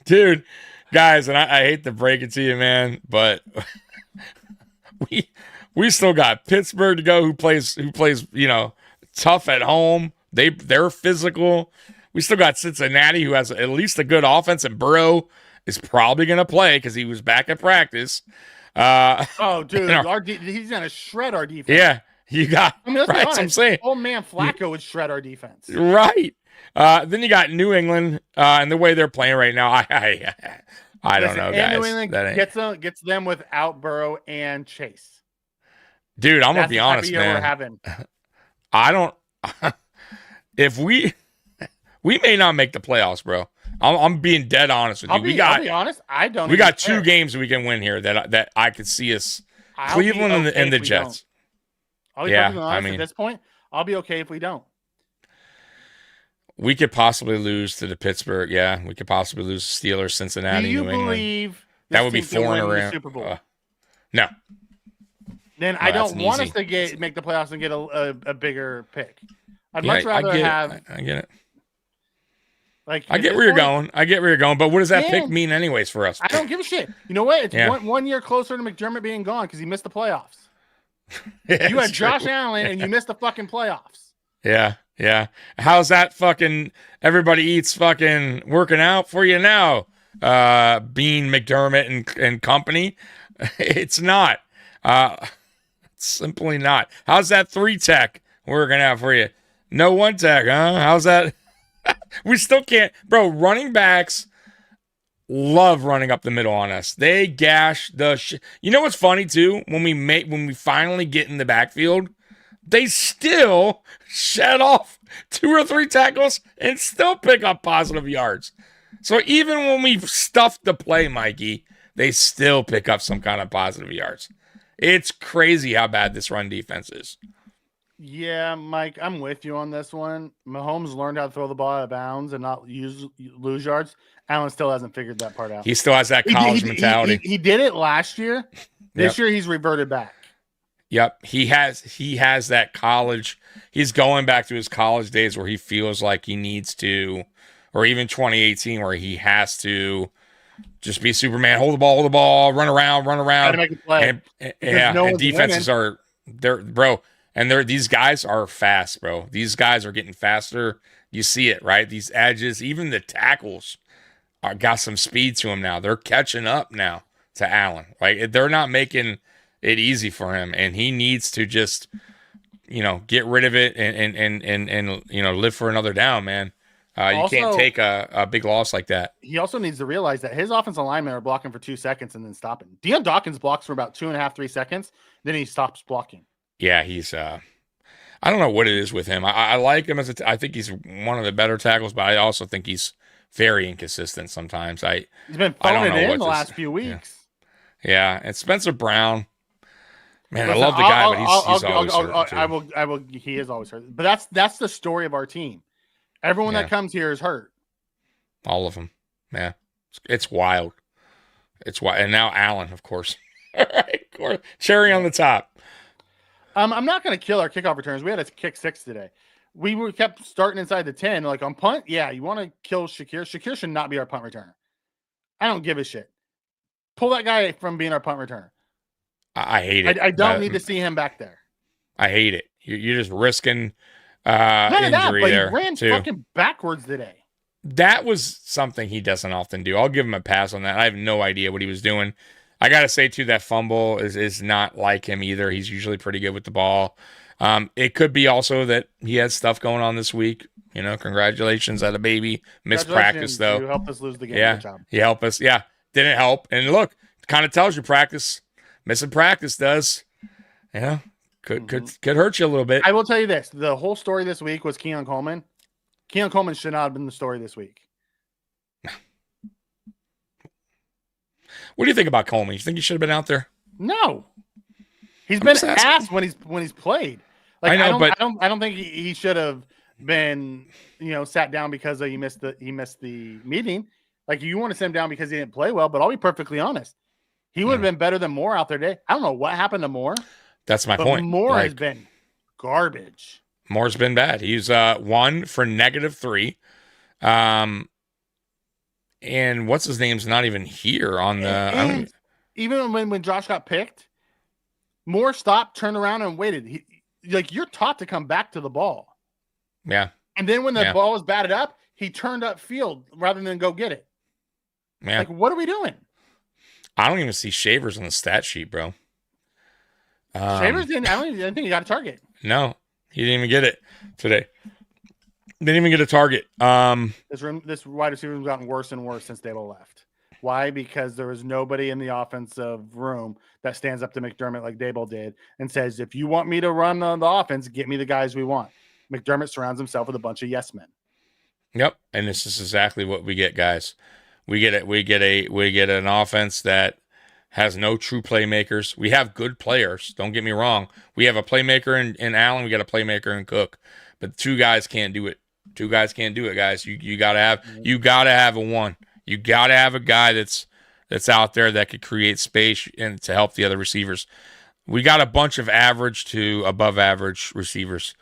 Dude, guys, and I hate to break it to you, man, but we still got Pittsburgh to go who plays, tough at home. They're physical. We still got Cincinnati who has at least a good offense, and Burrow is probably going to play because he was back at practice.
Dude, he's going to shred our defense.
Yeah, you got.
Let's be honest,
I'm saying.
Old man Flacco would shred our defense.
Right. Then you got New England, and the way they're playing right now. I don't know, guys.
New England gets them without Burrow and Chase.
Dude, I'm gonna be honest, man.
We're having.
I don't. If we may not make the playoffs, bro. I'm being dead honest with you.
I'll be honest. I don't.
We got 2 games we can win here that I could see us. Cleveland and the Jets.
I'll be honest, at this point, I'll be okay if we don't.
We could possibly lose to the Pittsburgh. Yeah, we could possibly lose to Steelers, Cincinnati, New England.
Believe
that would be 4 in a row?
Super Bowl?
No.
Then I don't want us to make the playoffs and get a bigger pick. I'd much rather have.
I get it.
Like
I get where you're going. But what does that pick mean, anyways, for us?
I don't give a shit. You know what? It's one year closer to McDermott being gone because he missed the playoffs. You had Josh Allen and you missed the fucking playoffs.
Yeah. How's that fucking everybody eats fucking working out for you now? Bean McDermott and company. It's not. It's simply not. How's that 3-tech working out for you? No 1-tech, huh? How's that? We still can't, bro. Running backs love running up the middle on us. They gash the shit. You know what's funny too? When we finally get in the backfield, they still shed off 2 or 3 tackles and still pick up positive yards. So even when we've stuffed the play, Mikey, they still pick up some kind of positive yards. It's crazy how bad this run defense is.
Yeah, Mike, I'm with you on this one. Mahomes learned how to throw the ball out of bounds and not lose yards. Allen still hasn't figured that part out.
He still has that college mentality.
He did it last year. This year he's reverted back.
Yep, he has that college. He's going back to his college days where he feels like he needs to, or even 2018 where he has to just be Superman. Hold the ball, run around.
Try to make a play.
And defenses are there, bro. And these guys are fast, bro. These guys are getting faster. You see it, right? These edges, even the tackles, got some speed to them now. They're catching up now to Allen. Like they're not making it easy for him, and he needs to just, get rid of it and live for another down, man. You can't take a big loss like that.
He also needs to realize that his offensive linemen are blocking for 2 seconds and then stopping. Deion Dawkins blocks for about 2.5, 3 seconds, then he stops blocking.
Yeah, he's. I don't know what it is with him. I like him I think he's one of the better tackles, but I also think he's very inconsistent sometimes.
He's been phoning it in the last few weeks.
Yeah, and Spencer Brown. Man, listen, I love the guy, but he's always hurt too.
I will. He is always hurt. But that's the story of our team. Everyone that comes here is hurt.
All of them. Yeah, it's wild. It's wild, and now Allen, of course. All right, of course. Cherry on the top.
I'm not going to kill our kickoff returns. We had a kick 6 today. We kept starting inside the 10. Like on punt, you want to kill Shakir. Shakir should not be our punt returner. I don't give a shit. Pull that guy from being our punt returner.
I hate it.
I don't need to see him back there.
I hate it. You're just risking
injury
there.
He ran fucking backwards today.
That was something he doesn't often do. I'll give him a pass on that. I have no idea what he was doing. I got to say, too, that fumble is not like him either. He's usually pretty good with the ball. It could be also that he has stuff going on this week. Congratulations on the baby. Missed practice, though.
You helped us lose the game.
Yeah,
Good job.
he helped us. Yeah, didn't help. And look, kind of tells you practice. Missing practice does. Could hurt you a little bit.
I will tell you this. The whole story this week was Keon Coleman. Keon Coleman should not have been the story this week.
What do you think about Coleman? You think he should have been out there?
No. He's been asked when he's played. Like, I don't think he should have been, sat down because he missed the meeting. Like, you want to send him down because he didn't play well, but I'll be perfectly honest. He would have been better than Moore out there today. I don't know what happened to Moore.
That's my point.
Moore has been garbage.
Moore's been bad. He's 1 for -3. And what's his name's not even here on the.
Even when Josh got picked, Moore stopped, turned around, and waited. You're taught to come back to the ball.
Yeah.
And then when the ball was batted up, he turned up field rather than go get it.
Yeah.
Like, what are we doing?
I don't even see Shavers on the stat sheet, bro.
Shavers didn't. I don't think he got a target.
No, he didn't even get it today. Didn't even get a target.
This wide receiver has gotten worse and worse since Dable left. Why? Because there was nobody in the offensive room that stands up to McDermott like Dable did and says, if you want me to run the offense, get me the guys we want. McDermott surrounds himself with a bunch of yes men.
Yep. And this is exactly what we get, guys. We get an offense that has no true playmakers. We have good players. Don't get me wrong. We have a playmaker in Allen. We got a playmaker in Cook, but two guys can't do it. Two guys can't do it, guys. You gotta have a one. You gotta have a guy that's out there that could create space and to help the other receivers. We got a bunch of average to above average receivers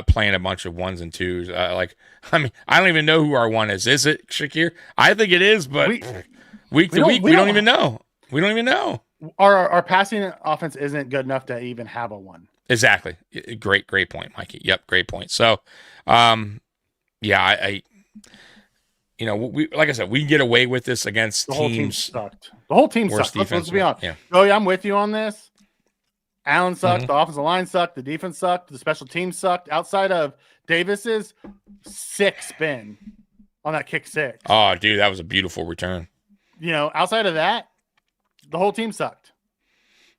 playing a bunch of ones and twos. I don't even know who our one is. Is it Shakir? I think it is, but week to week, we don't even know. We don't even know.
Our passing offense isn't good enough to even have a one.
Exactly. Great point, Mikey. Yep, great point. So, yeah, we like I said, we can get away with this against
teams.
The
whole team sucked. Let's be honest.
Yeah.
Oh, yeah, I'm with you on this. Allen sucked. The offensive line sucked. The defense sucked. The special teams sucked. Outside of Davis's sick spin on that kick six.
Oh, dude, that was a beautiful return.
Outside of that, the whole team sucked.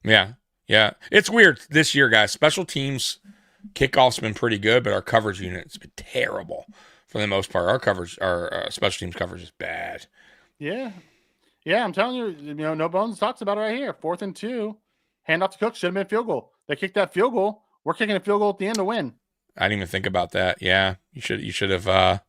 Yeah. It's weird this year, guys. Special teams kickoff's been pretty good, but our coverage unit's been terrible for the most part. Our special teams coverage is bad.
Yeah, I'm telling you, No Bones talks about it right here. 4th and 2, hand off to Cook, should have been a field goal. They kicked that field goal. We're kicking a field goal at the end to win.
I didn't even think about that. Yeah, you should have. I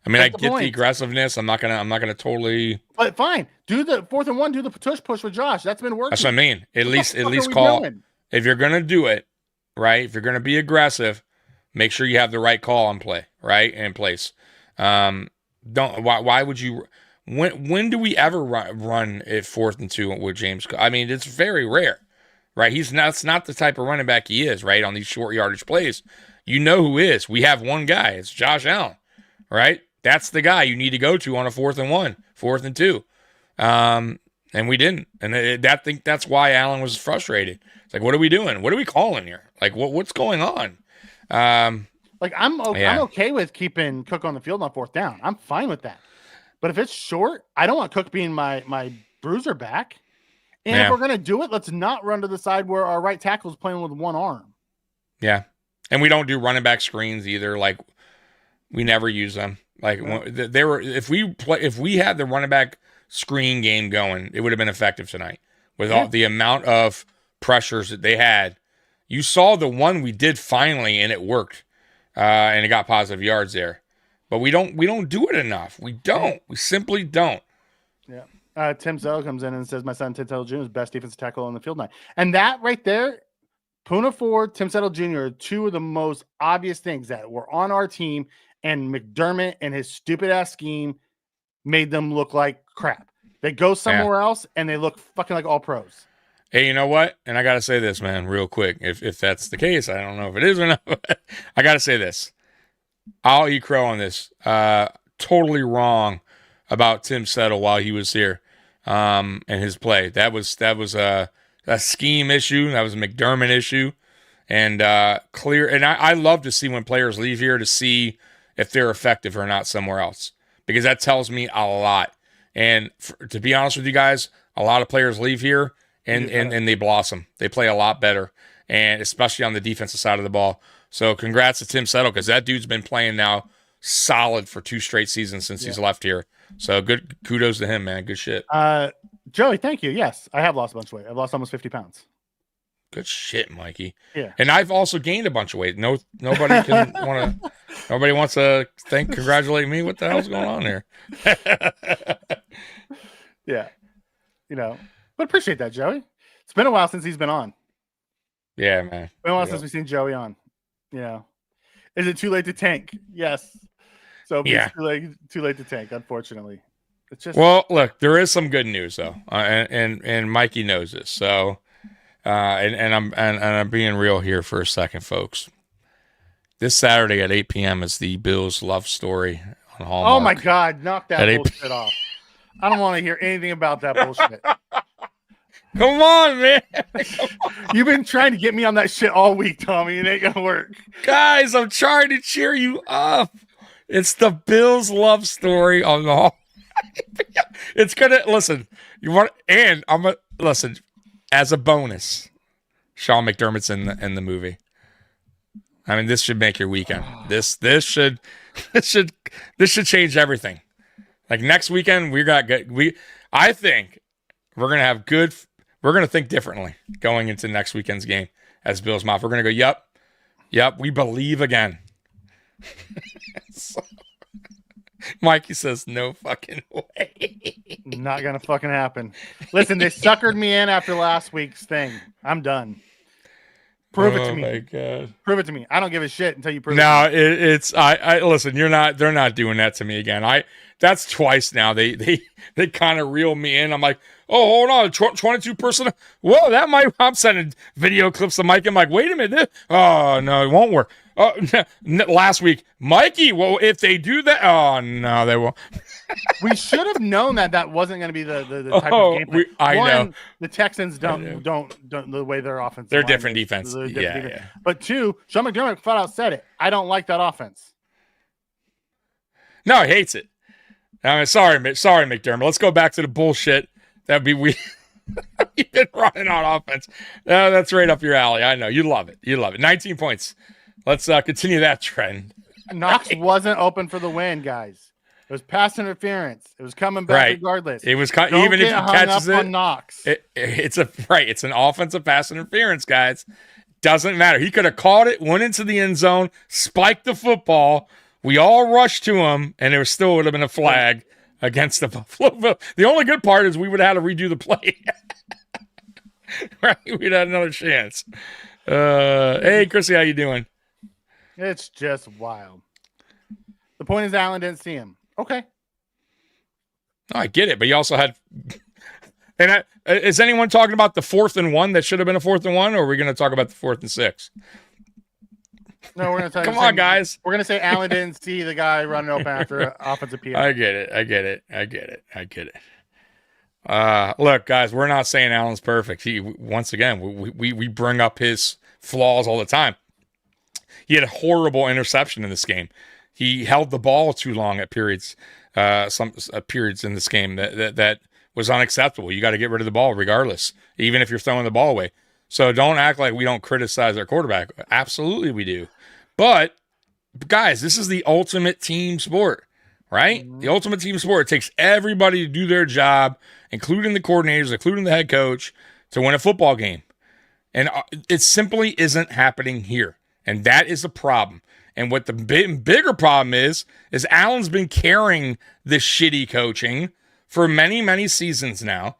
get the aggressiveness. I'm not gonna totally.
But fine, do the 4th and 1. Do the push with Josh. That's been working.
That's what I mean. At least call. If you're gonna do it, right? If you're gonna be aggressive, make sure you have the right call in play, right, in place. Why would you? When do we ever run at 4th and 2 with James? I mean, it's very rare, right? That's not the type of running back he is, right? On these short yardage plays, who is. We have one guy. It's Josh Allen, right? That's the guy you need to go to on a 4th and 1, 4th and 2. And we didn't. And that's why Allen was frustrated. It's like, what are we doing? What are we calling here? Like, what's going on?
I'm okay with keeping Cook on the field on 4th down. I'm fine with that. But if it's short, I don't want Cook being my bruiser back. And if we're going to do it, let's not run to the side where our right tackle is playing with one arm.
Yeah. And we don't do running back screens either. Like, we never use them. Like, if we had the running back screen game going, it would have been effective tonight with all the amount of pressures that they had. You saw the one we did finally, and it worked, and it got positive yards there. But we don't do it enough. We don't. We simply don't.
Yeah. Tim Zell comes in and says, my son Tim Settle Jr. is best defensive tackle on the field tonight. And that right there, Poona Ford, Tim Settle Jr. are two of the most obvious things that were on our team, and McDermott and his stupid ass scheme made them look like crap. They go somewhere else and they look fucking like all pros.
Hey, you know what? And I got to say this, man, real quick. If that's the case, I don't know if it is or not. But I got to say this. I'll eat crow on this. Totally wrong about Tim Settle while he was here and his play. That was a scheme issue. That was a McDermott issue. And clear. And I love to see when players leave here to see if they're effective or not somewhere else, because that tells me a lot. And to be honest with you guys, a lot of players leave here and they blossom. They play a lot better, and especially on the defensive side of the ball. So congrats to Tim Settle, because that dude's been playing now solid for 2 straight seasons since he's left here. So good kudos to him, man. Good shit.
Joey, thank you. Yes, I have lost a bunch of weight. I've lost almost 50 pounds.
Good shit, Mikey.
Yeah.
And I've also gained a bunch of weight. Nobody wants to congratulate me. What the hell's going on here?
Yeah. But appreciate that, Joey. It's been a while since he's been on.
Yeah, man.
It's been a while since we've seen Joey on. Is it too late to tank? Yes. So it's too late to tank, unfortunately. It's just
look, there is some good news though. And Mikey knows this. So and I'm being real here for a second, folks. This Saturday at 8 p.m. is the Bills love story on Hallmark.
Oh my God, knock that bullshit off. I don't want to hear anything about that bullshit.
Come on, man.
You've been trying to get me on that shit all week, Tommy. It ain't gonna work.
Guys, I'm trying to cheer you up. It's the Bills love story on the Hallmark. It's gonna listen. Listen. As a bonus, Sean McDermott's in the movie. I mean, this should make your weekend. This should change everything. Like next weekend, I think we're gonna have good. We're gonna think differently going into next weekend's game as Bills Mafia. We're gonna go, yep, we believe again. Mikey says, no fucking way.
Not gonna fucking happen. Listen, they suckered me in after last week's thing. I'm done. Prove it to me. Oh my God. Prove it to me. I don't give a shit until you prove it to me.
I listen, they're not doing that to me again. That's twice now. They kind of reel me in. I'm like, oh, hold on, 22%. Whoa, I'm sending video clips to Mike. I'm like, wait a minute. Oh no, it won't work. Oh, last week, Mikey. Well, if they do that, oh no, they won't.
We should have known that wasn't going to be the type of game plan.
I know
the Texans don't the way their offense.
They're different defense. Yeah.
But 2, Sean McDermott flat out said it. I don't like that offense.
No, he hates it. I mean, sorry, McDermott. Let's go back to the bullshit. That'd be weird. You've been running on offense. That's right up your alley. I know. You love it. 19 points. Let's continue that trend.
Knox wasn't open for the win, guys. It was pass interference. It was coming back regardless.
It was even if he catches it.
On Knox.
It's an offensive pass interference, guys. Doesn't matter. He could have caught it, went into the end zone, spiked the football. We all rushed to him, and there still would have been a flag against the Buffalo Bills. The only good part is we would have had to redo the play. Right? We'd had another chance. Hey, Chrissy, how you doing?
It's just wild. The point is Allen didn't see him. Okay.
No, I get it, but you also had... And is anyone talking about the 4th and 1 that should have been a 4th and 1, or are we going to talk about the 4th and 6?
No, we're going to
Come on, guys.
We're going to say Allen didn't see the guy running open after offensive PI.
I get it. Look, guys, we're not saying Allen's perfect. Once again, we bring up his flaws all the time. He had a horrible interception in this game. He held the ball too long at periods. Some periods in this game that was unacceptable. You got to get rid of the ball regardless, even if you're throwing the ball away. So don't act like we don't criticize our quarterback. Absolutely we do. But, guys, this is the ultimate team sport, right? Mm-hmm. The ultimate team sport. It takes everybody to do their job, including the coordinators, including the head coach, to win a football game. And it simply isn't happening here. And that is a problem. And what the bigger problem is Allen's been carrying this shitty coaching for many, many seasons now,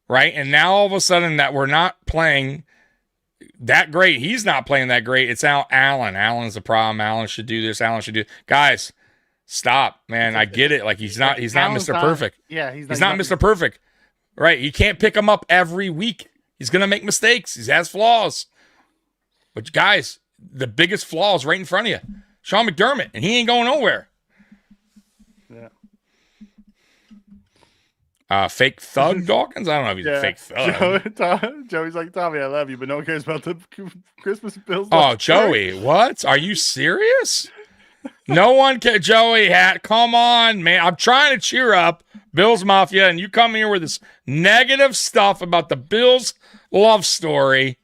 right? And now all of a sudden that we're not playing that great. He's not playing that great. It's now Allen. Allen's the problem. Allen should do this. Allen should do... Guys, stop, man. I get it. Like, he's not Mr. Perfect.
Yeah,
he's not Mr. Perfect. Right? You can't pick him up every week. He's going to make mistakes. He has flaws. But, guys, the biggest flaw is right in front of you. Sean McDermott, and he ain't going nowhere.
Yeah.
Fake thug Dawkins? I don't know if he's a fake thug.
Joey's like, Tommy, I love you, but no one cares about the Christmas bills.
Oh, Joey, what? Are you serious? No one can. Joey Hat, come on, man. I'm trying to cheer up Bills Mafia, and you come here with this negative stuff about the Bills love story.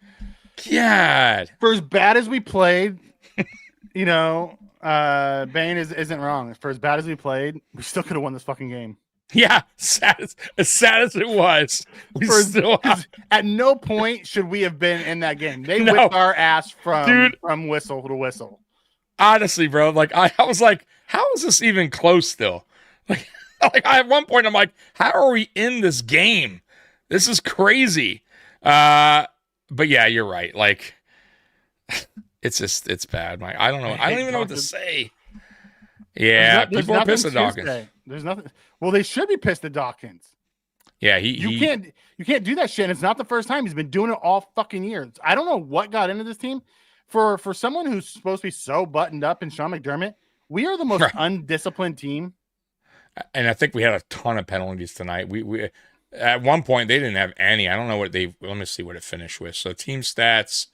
God.
For as bad as we played, you know, Bane isn't wrong. For as bad as we played, we still could have won this fucking game.
Yeah, as sad as it was, we still
at no point should we have been in that game. They whipped our ass from whistle to whistle.
Honestly, bro, like I was like, how is this even close still? Like at one point I'm like, how are we in this game? This is crazy. But yeah, you're right. Like it's bad. I don't know. I don't even know what to say. Yeah, people are pissed at Dawkins.
There's nothing. Well, they should be pissed at Dawkins.
Yeah,
you can't do that shit. And it's not the first time. He's been doing it all fucking years. I don't know what got into this team. For someone who's supposed to be so buttoned up in Sean McDermott, we are the most undisciplined team.
And I think we had a ton of penalties tonight. We at one point they didn't have any. I don't know what let me see what it finished with. So team stats.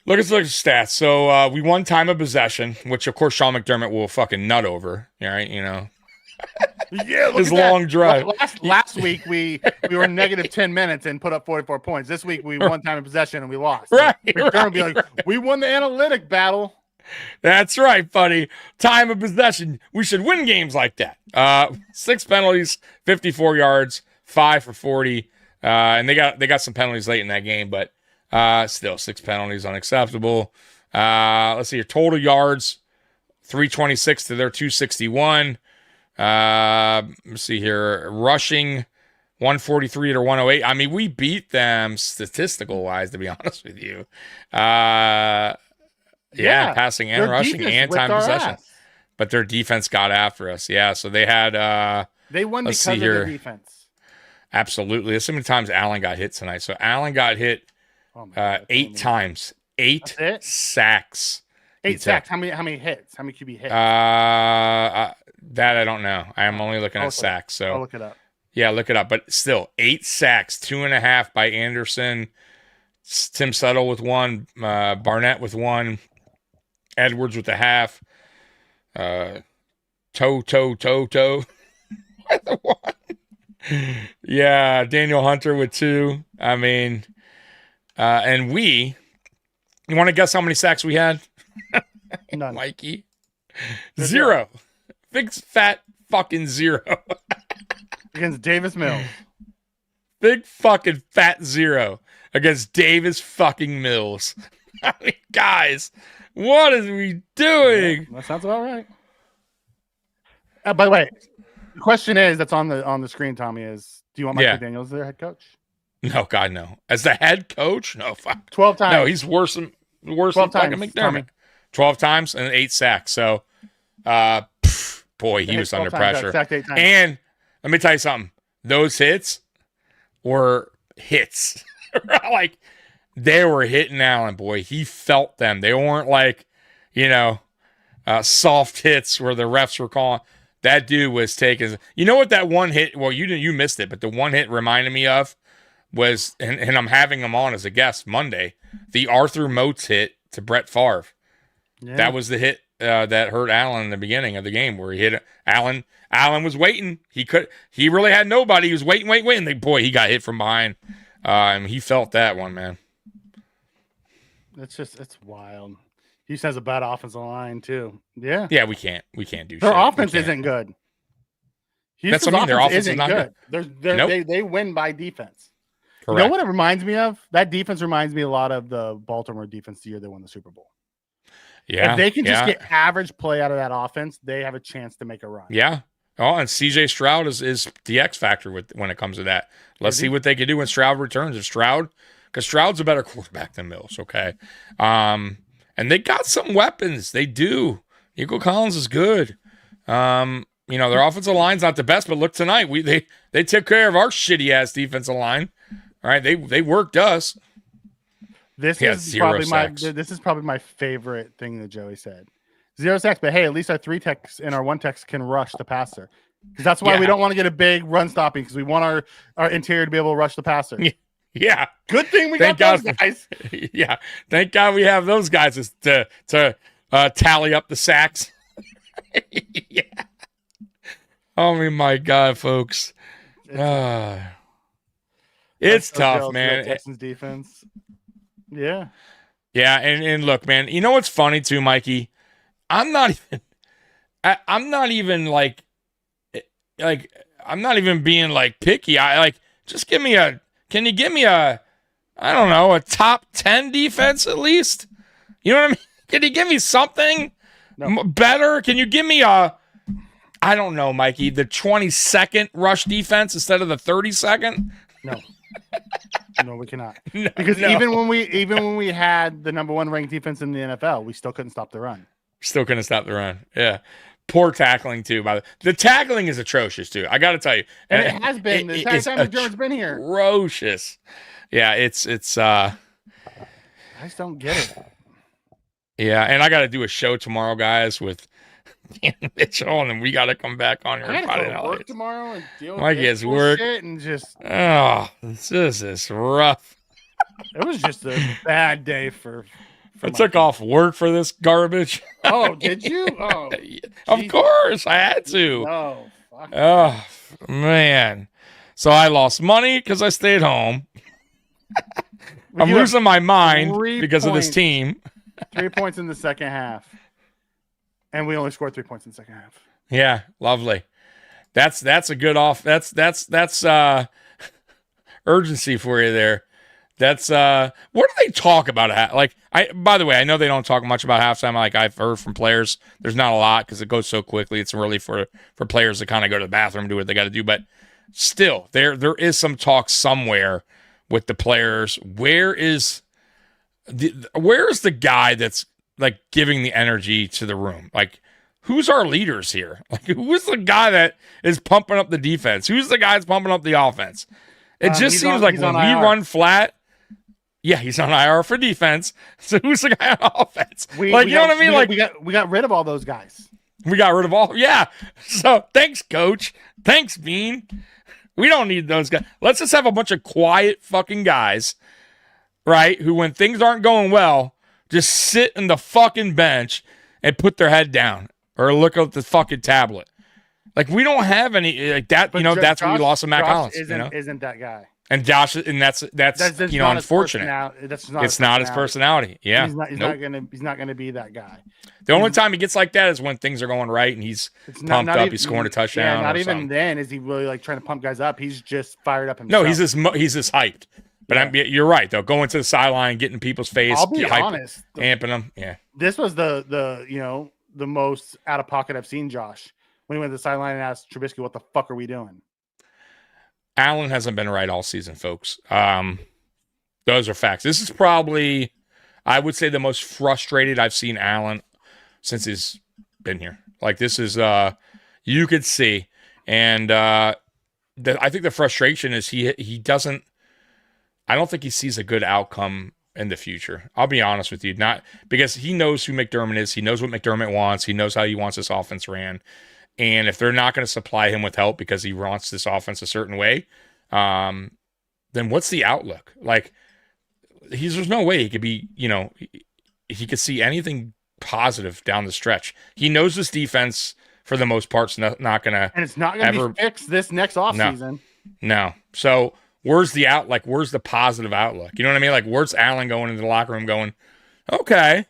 Look at the stats. So we won time of possession, which of course Sean McDermott will fucking nut over. Right? You know.
Yeah, look
his
at
long drive.
Last week we were negative 10 minutes and put up 44 points. This week we won time of possession and we lost.
Right.
McDermott would be like, we won the analytic battle.
That's right, buddy. Time of possession. We should win games like that. 6 penalties, 54 yards, 5 for 40. And they got some penalties late in that game, but still 6 penalties, unacceptable. Let's see your total yards, 326 to their 261. Let's see here. Rushing 143 to 108. I mean, we beat them statistical wise, to be honest with you. Yeah, passing and rushing and time possession. But their defense got after us. Yeah, so they had
they won because of their defense.
Absolutely. Let's see how many times Allen got hit tonight. So Allen got hit 8 times. 8 sacks.
8 sacks. How many hits? How many QB hits?
That I don't know. I am only looking at sacks. So
I'll look it up.
Yeah, look it up. But still, 8 sacks, 2.5 by Anderson, Tim Settle with 1, Barnett with 1, Edwards with a half, toe. Yeah, Daniel Hunter with 2. I mean, and you want to guess how many sacks we had?
None.
Mikey? 0. Big fat fucking 0.
Against Davis Mills.
Big fucking fat 0 against Davis fucking Mills. I mean, guys, what is we doing?
Yeah, that sounds about right. By the way, the question is that's on the screen, Tommy, is do you want Mike McDaniels as their head coach?
No, God, no. As the head coach? No, fuck.
12 times.
No, he's worse than fucking McDermott. Tommy. 12 times and 8 sacks. So, boy, he was under pressure. And let me tell you something. Those hits were hits. Like, they were hitting Allen, boy. He felt them. They weren't like, soft hits where the refs were calling. That dude was taking. You know what that one hit? Well, you missed it, but the one hit reminded me of was, and I'm having him on as a guest Monday, the Arthur Moats hit to Brett Favre. Yeah. That was the hit that hurt Allen in the beginning of the game where he hit Allen. Allen was waiting. He really had nobody. He was waiting. And boy, he got hit from behind. And he felt that one, man.
It's wild. He has a bad offensive line too. Yeah.
Yeah, we can't do
their offense isn't good.
That's what I mean. Their offense is not good.
Nope. They win by defense.
Correct.
You know what it reminds me of? That defense reminds me a lot of the Baltimore defense the year they won the Super Bowl.
Yeah.
If they can just get average play out of that offense, they have a chance to make a run.
Yeah. Oh, and CJ Stroud is the X factor when it comes to that. Let's see what they can do when Stroud returns. Because Stroud's a better quarterback than Mills, okay? And they got some weapons. They do. Nico Collins is good. Their offensive line's not the best, but look tonight. They took care of our shitty ass defensive line. All right, they worked us.
This is probably my favorite thing that Joey said. 0 sacks, but hey, at least our 3 techs and our 1 techs can rush the passer. Because that's why we don't want to get a big run stopping, because we want our interior to be able to rush the passer.
Yeah.
Good thing we got those guys.
Yeah. Thank God we have those guys to tally up the sacks. Yeah. Oh my God, folks. It's tough, man.
Texans defense. Yeah.
Yeah, and look, man, you know what's funny too, Mikey? I'm not even like I'm not even being like picky. Just can you give me a I don't know, a top 10 defense at least? You know what I mean? Can you give me something better? Can you give me I don't know, Mikey, the 22nd rush defense instead of the 32nd?
No. No, we cannot. Because even when we had the number 1 ranked defense in the NFL, we still couldn't stop the run.
Still couldn't stop the run. Yeah. Poor tackling too. The tackling is atrocious too. I got to tell you,
and it has been the entire time McDermott's been here.
Atrocious. Yeah, it's.
I just don't get it.
Yeah, and I got to do a show tomorrow, guys, with Dan Mitchell, and then we got to come back on here.
I got to go to work tomorrow and deal with
this work
and just.
This is rough.
It was just a bad day for
I took off work for this garbage.
Oh, did you? Oh,
of course, I had to.
No.
Oh, man. So I lost money because I stayed home. I'm losing my mind because of this team.
3 points in the second half. And we only scored 3 points in the second half.
Yeah, lovely. That's a good off. That's urgency for you there. That's what do they talk about? By the way, I know they don't talk much about halftime. Like I've heard from players, there's not a lot because it goes so quickly. It's really for players to kind of go to the bathroom, do what they got to do. But still, there is some talk somewhere with the players. Where's the guy that's like giving the energy to the room? Like, who's our leaders here? Like, who's the guy that is pumping up the defense? Who's the guy that's pumping up the offense? It just seems like when we run flat. Yeah, he's on IR for defense. So who's the guy on offense? You know what I mean?
We got rid of all those guys.
We got rid of all. Yeah. So thanks, coach. Thanks, Bean. We don't need those guys. Let's just have a bunch of quiet fucking guys, right? Who, when things aren't going well, just sit in the fucking bench and put their head down or look at the fucking tablet. Like, we don't have any like that.
But
that's when we lost to Matt Collins.
Isn't that guy?
And Josh, and that's unfortunate. It's not his personality. Yeah,
he's not gonna be that guy.
The only time he gets like that is when things are going right and he's pumped up. He's scoring a touchdown.
Yeah, not even
something.
Then is he really like trying to pump guys up. He's just fired up himself.
No, he's just hyped. But you're right though. Going to the sideline, getting in people's face.
I'll be honest,
amping them. Yeah,
this was the most out of pocket I've seen Josh when he went to the sideline and asked Trubisky, "What the fuck are we doing?"
Allen hasn't been right all season, folks. Those are facts. This is probably, I would say, the most frustrated I've seen Allen since he's been here. Like, this is, you could see. And I think the frustration is he doesn't, I don't think he sees a good outcome in the future. I'll be honest with you. Not because he knows who McDermott is. He knows what McDermott wants. He knows how he wants this offense ran. And if they're not going to supply him with help because he wants this offense a certain way, then what's the outlook? Like, there's no way he could be, he could see anything positive down the stretch. He knows this defense, for the most part, is not going to.
And it's not going to be fixed this next offseason.
No. So where's the where's the positive outlook? You know what I mean? Like, where's Allen going into the locker room going, okay,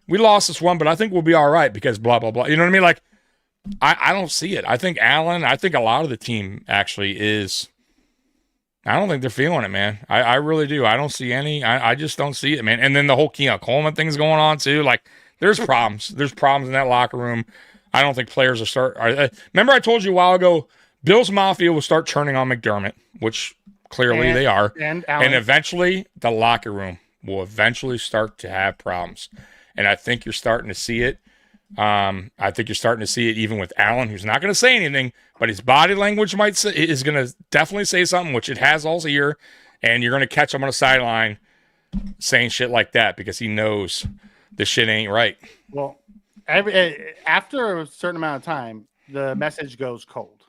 we lost this one, but I think we'll be all right because blah, blah, blah. You know what I mean? Like, I don't see it. I think a lot of the team actually is. I don't think they're feeling it, man. I really do. I don't see any. I just don't see it, man. And then the whole Keon Coleman thing's going on too. Like, there's problems. There's problems in that locker room. I don't think players remember I told you a while ago, Bill's Mafia will start turning on McDermott, which clearly they are. And eventually the locker room will eventually start to have problems. And I think you're starting to see it. I think you're starting to see it even with Allen, who's not going to say anything, but his body language is going to definitely say something, which it has all year, and you're going to catch him on a sideline saying shit like that because he knows the shit ain't right.
Well, after a certain amount of time, the message goes cold,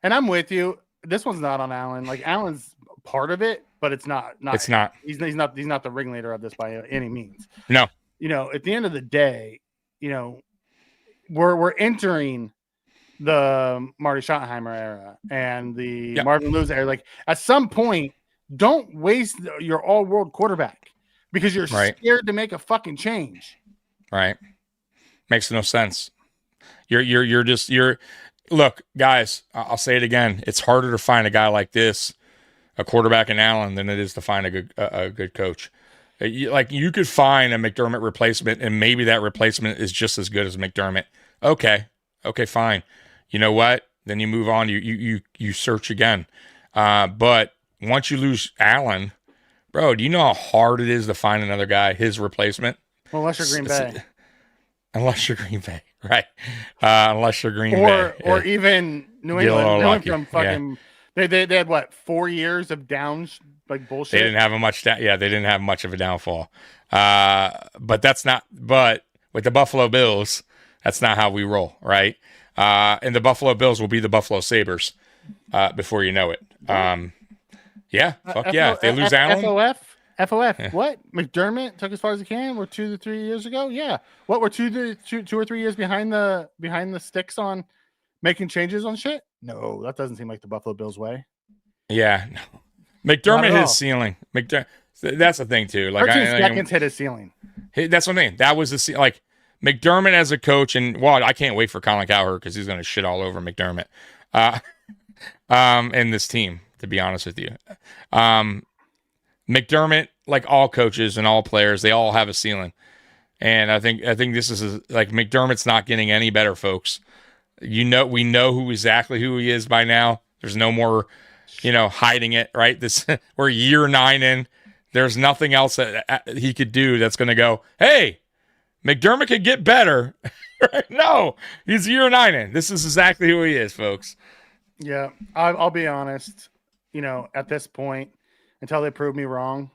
and I'm with you. This one's not on Allen. Like, Allen's part of it, but it's not.
It's not.
He's not the ringleader of this by any means.
No.
At the end of the day, we're entering the Marty Schottenheimer era and the Marvin Lewis era. Like at some point, don't waste your all-world quarterback because you're scared to make a fucking change.
Right. Makes no sense. You're look, guys, I'll say it again. It's harder to find a guy like this, a quarterback in Allen, than it is to find a good coach. You could find a McDermott replacement, and maybe that replacement is just as good as McDermott. Okay, fine. You know what? Then you move on. You search again. But once you lose Allen, bro, do you know how hard it is to find another guy, his replacement?
Well, unless you're Green Bay.
Unless you're Green Bay, right? Unless you're Green Bay.
Or even New England. New England fucking, they had, what, 4 years of downs, like bullshit?
They didn't have they didn't have much of a downfall. But with the Buffalo Bills, that's not how we roll, right? And the Buffalo Bills will be the Buffalo Sabres before you know it. If they lose Allen.
FOF. Yeah. What? McDermott took as far as he can. We're 2 to 3 years ago. Yeah. What? We're two or 3 years behind the sticks on making changes on shit. No, that doesn't seem like the Buffalo Bills way.
Yeah. No. McDermott hit his ceiling. That's the thing too. Like
13 seconds hit his ceiling.
That's what I mean. That was the McDermott as a coach, and I can't wait for Colin Cowherd because he's going to shit all over McDermott, and this team. To be honest with you, McDermott, like all coaches and all players, they all have a ceiling, and I think this is McDermott's not getting any better, folks. We know exactly who he is by now. There's no more, hiding it. Right? We're year 9 in. There's nothing else that he could do that's going to go, hey, McDermott could get better. No, he's year 9 in. This is exactly who he is, folks.
Yeah, I'll be honest. At this point, until they prove me wrong,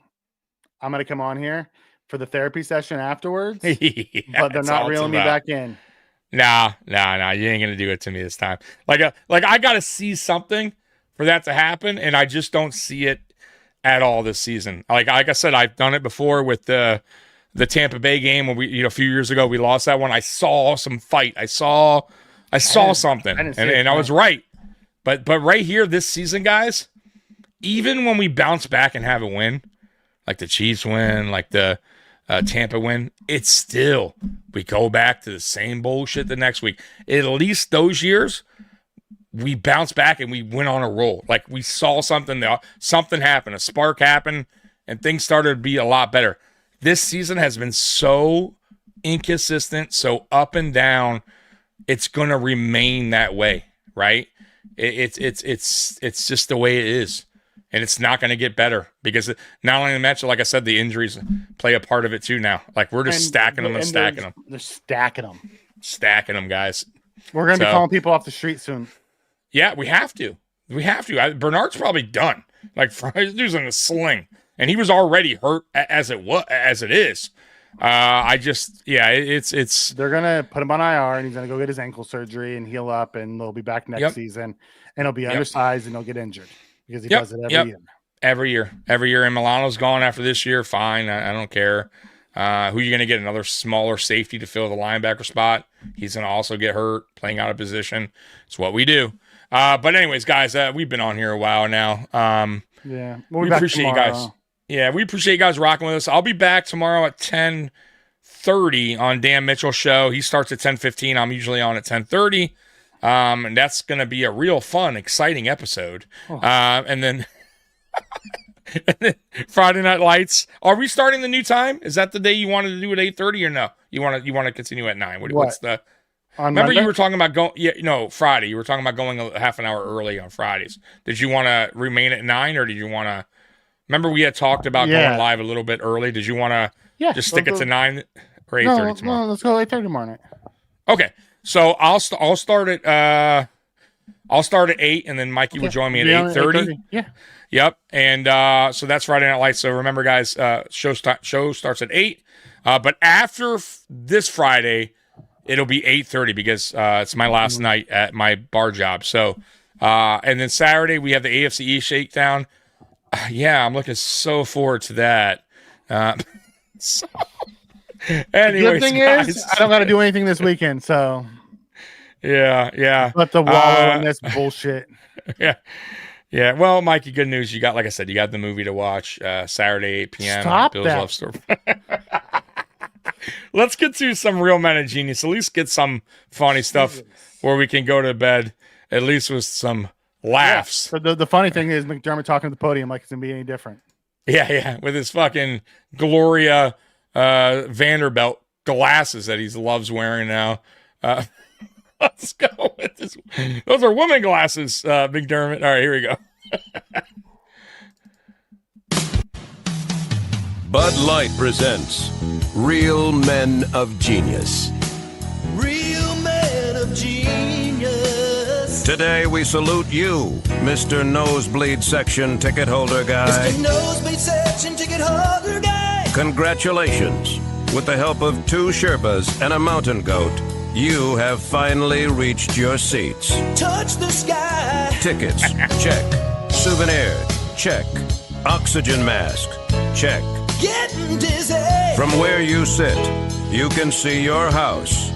I'm going to come on here for the therapy session afterwards, but they're not reeling me back in.
Nah. You ain't going to do it to me this time. Like I got to see something for that to happen, and I just don't see it at all this season. Like I said, I've done it before with the Tampa Bay game when we, a few years ago, we lost that one. I saw some fight. I saw something, and I was right. But right here this season, guys, even when we bounce back and have a win, like the Chiefs win, like the Tampa win, it's still, we go back to the same bullshit the next week. At least those years, we bounce back and we went on a roll. Like we saw something happened, a spark happened, and things started to be a lot better. This season has been so inconsistent, so up and down. It's going to remain that way, right? It's just the way it is. And it's not going to get better because not only the match, like I said, the injuries play a part of it too now. Like we're just stacking them.
They're stacking them.
Stacking them, guys.
We're going to be calling people off the street soon.
Yeah, we have to. Bernard's probably done. Like this dude's in a sling, and he was already hurt as it is. It's.
They're gonna put him on IR, and he's gonna go get his ankle surgery and heal up, and they'll be back next season, and he'll be undersized, and he'll get injured because he does it every year. Every year, and Milano's gone after this year. Fine, I don't care. Who are you gonna get? Another smaller safety to fill the linebacker spot? He's gonna also get hurt playing out of position. It's what we do. But anyways, guys, we've been on here a while now. We
appreciate you guys. Yeah, we appreciate you guys rocking with us. I'll be back tomorrow at 10:30 on Dan Mitchell's show. He starts at 10:15. I'm usually on at 10:30. And that's going to be a real fun, exciting episode. And then Friday Night Lights. Are we starting the new time? Is that the day you wanted to do at 8:30 or no? You want to continue at 9? What's the... Remember
Monday?
You were talking about Friday. You were talking about going a half an hour early on Fridays. Did you want to remain at 9 or did you want to... Remember we had talked about going live a little bit early. Did you want to just stick it to 9 or 8:30 tomorrow?
No, let's go 8:30 tomorrow night.
Okay, so I'll start at 8, and then Mikey will join me at 8:30.
Yeah.
Yep. And so that's Friday Night Lights. So remember, guys, show starts at 8. But after this Friday, it'll be 8:30 because it's my last night at my bar job. So and then Saturday we have the AFC East shakedown. I'm looking so forward to that.
Anyways, the good thing is I don't got to do anything this weekend, so
Yeah.
But the wallow in this bullshit.
Yeah. Well, Mikey, good news. You got, like I said, you got the movie to watch Saturday, 8 p.m.
Stop
Bill's
that.
Love Story. Let's get to some real men of genius. At least get some funny stuff where we can go to bed, at least with some laughs.
Yeah. But the funny thing is McDermott talking to the podium like it's going to be any different.
Yeah. With his fucking Gloria Vanderbilt glasses that he loves wearing now. Let's go with this. Those are woman glasses, McDermott. All right, here we go.
Bud Light presents Real Men of Genius.
Real men of genius.
Today we salute you, Mr. Nosebleed Section Ticket Holder Guy.
Mr. Nosebleed Section Ticket Holder Guy.
Congratulations. With the help of 2 Sherpas and a mountain goat, you have finally reached your seats.
Touch the sky.
Tickets, check. Souvenir, check. Oxygen mask, check.
Getting dizzy.
From where you sit, you can see your house,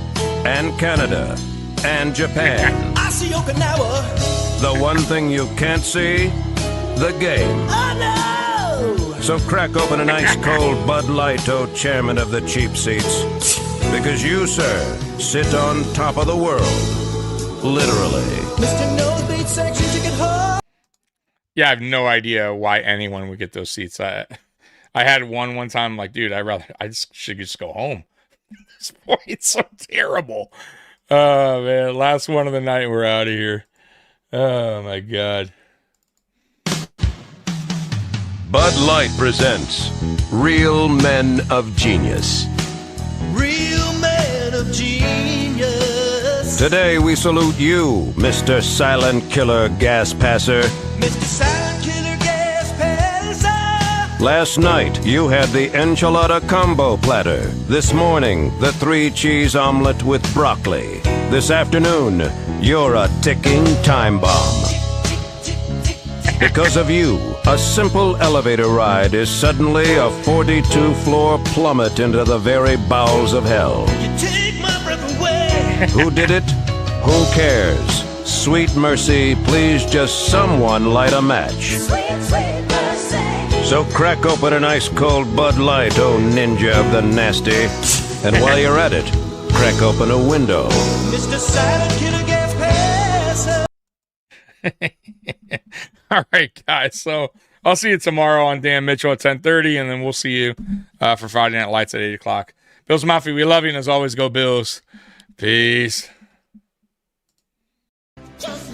and Canada, and Japan.
I see Okinawa.
The one thing you can't see, the game.
I know.
So crack open an ice cold Bud Light, oh chairman of the cheap seats. Because you, sir, sit on top of the world. Literally.
Mr. Nosebleed Section Ticket Holder.
Yeah, I have no idea why anyone would get those seats. I had one time, I'm like, dude, I should just go home. This point's so terrible. Oh man, last one of the night, we're out of here. Oh my god.
Bud Light presents Real Men of Genius.
Real men of genius.
Today we salute you, Mr. Silent Killer Gas Passer.
Mr. Silent Killer Gas Passer.
Last night, you had the enchilada combo platter. This morning, the 3-cheese omelet with broccoli. This afternoon, you're a ticking time bomb. Because of you, a simple elevator ride is suddenly a 42-floor plummet into the very bowels of hell.
You take my breath away.
Who did it? Who cares? Sweet mercy, please just someone light a match.
Sweet, sweet mercy.
So crack open an ice-cold Bud Light, oh ninja of the nasty. And while you're at it, crack open a window.
Mr. Silent Killer Gas Passer.
All right, guys. So I'll see you tomorrow on Dan Mitchell at 10:30, and then we'll see you for Friday Night Lights at 8 o'clock. Bills Mafia, we love you, and as always, go Bills. Peace.
Just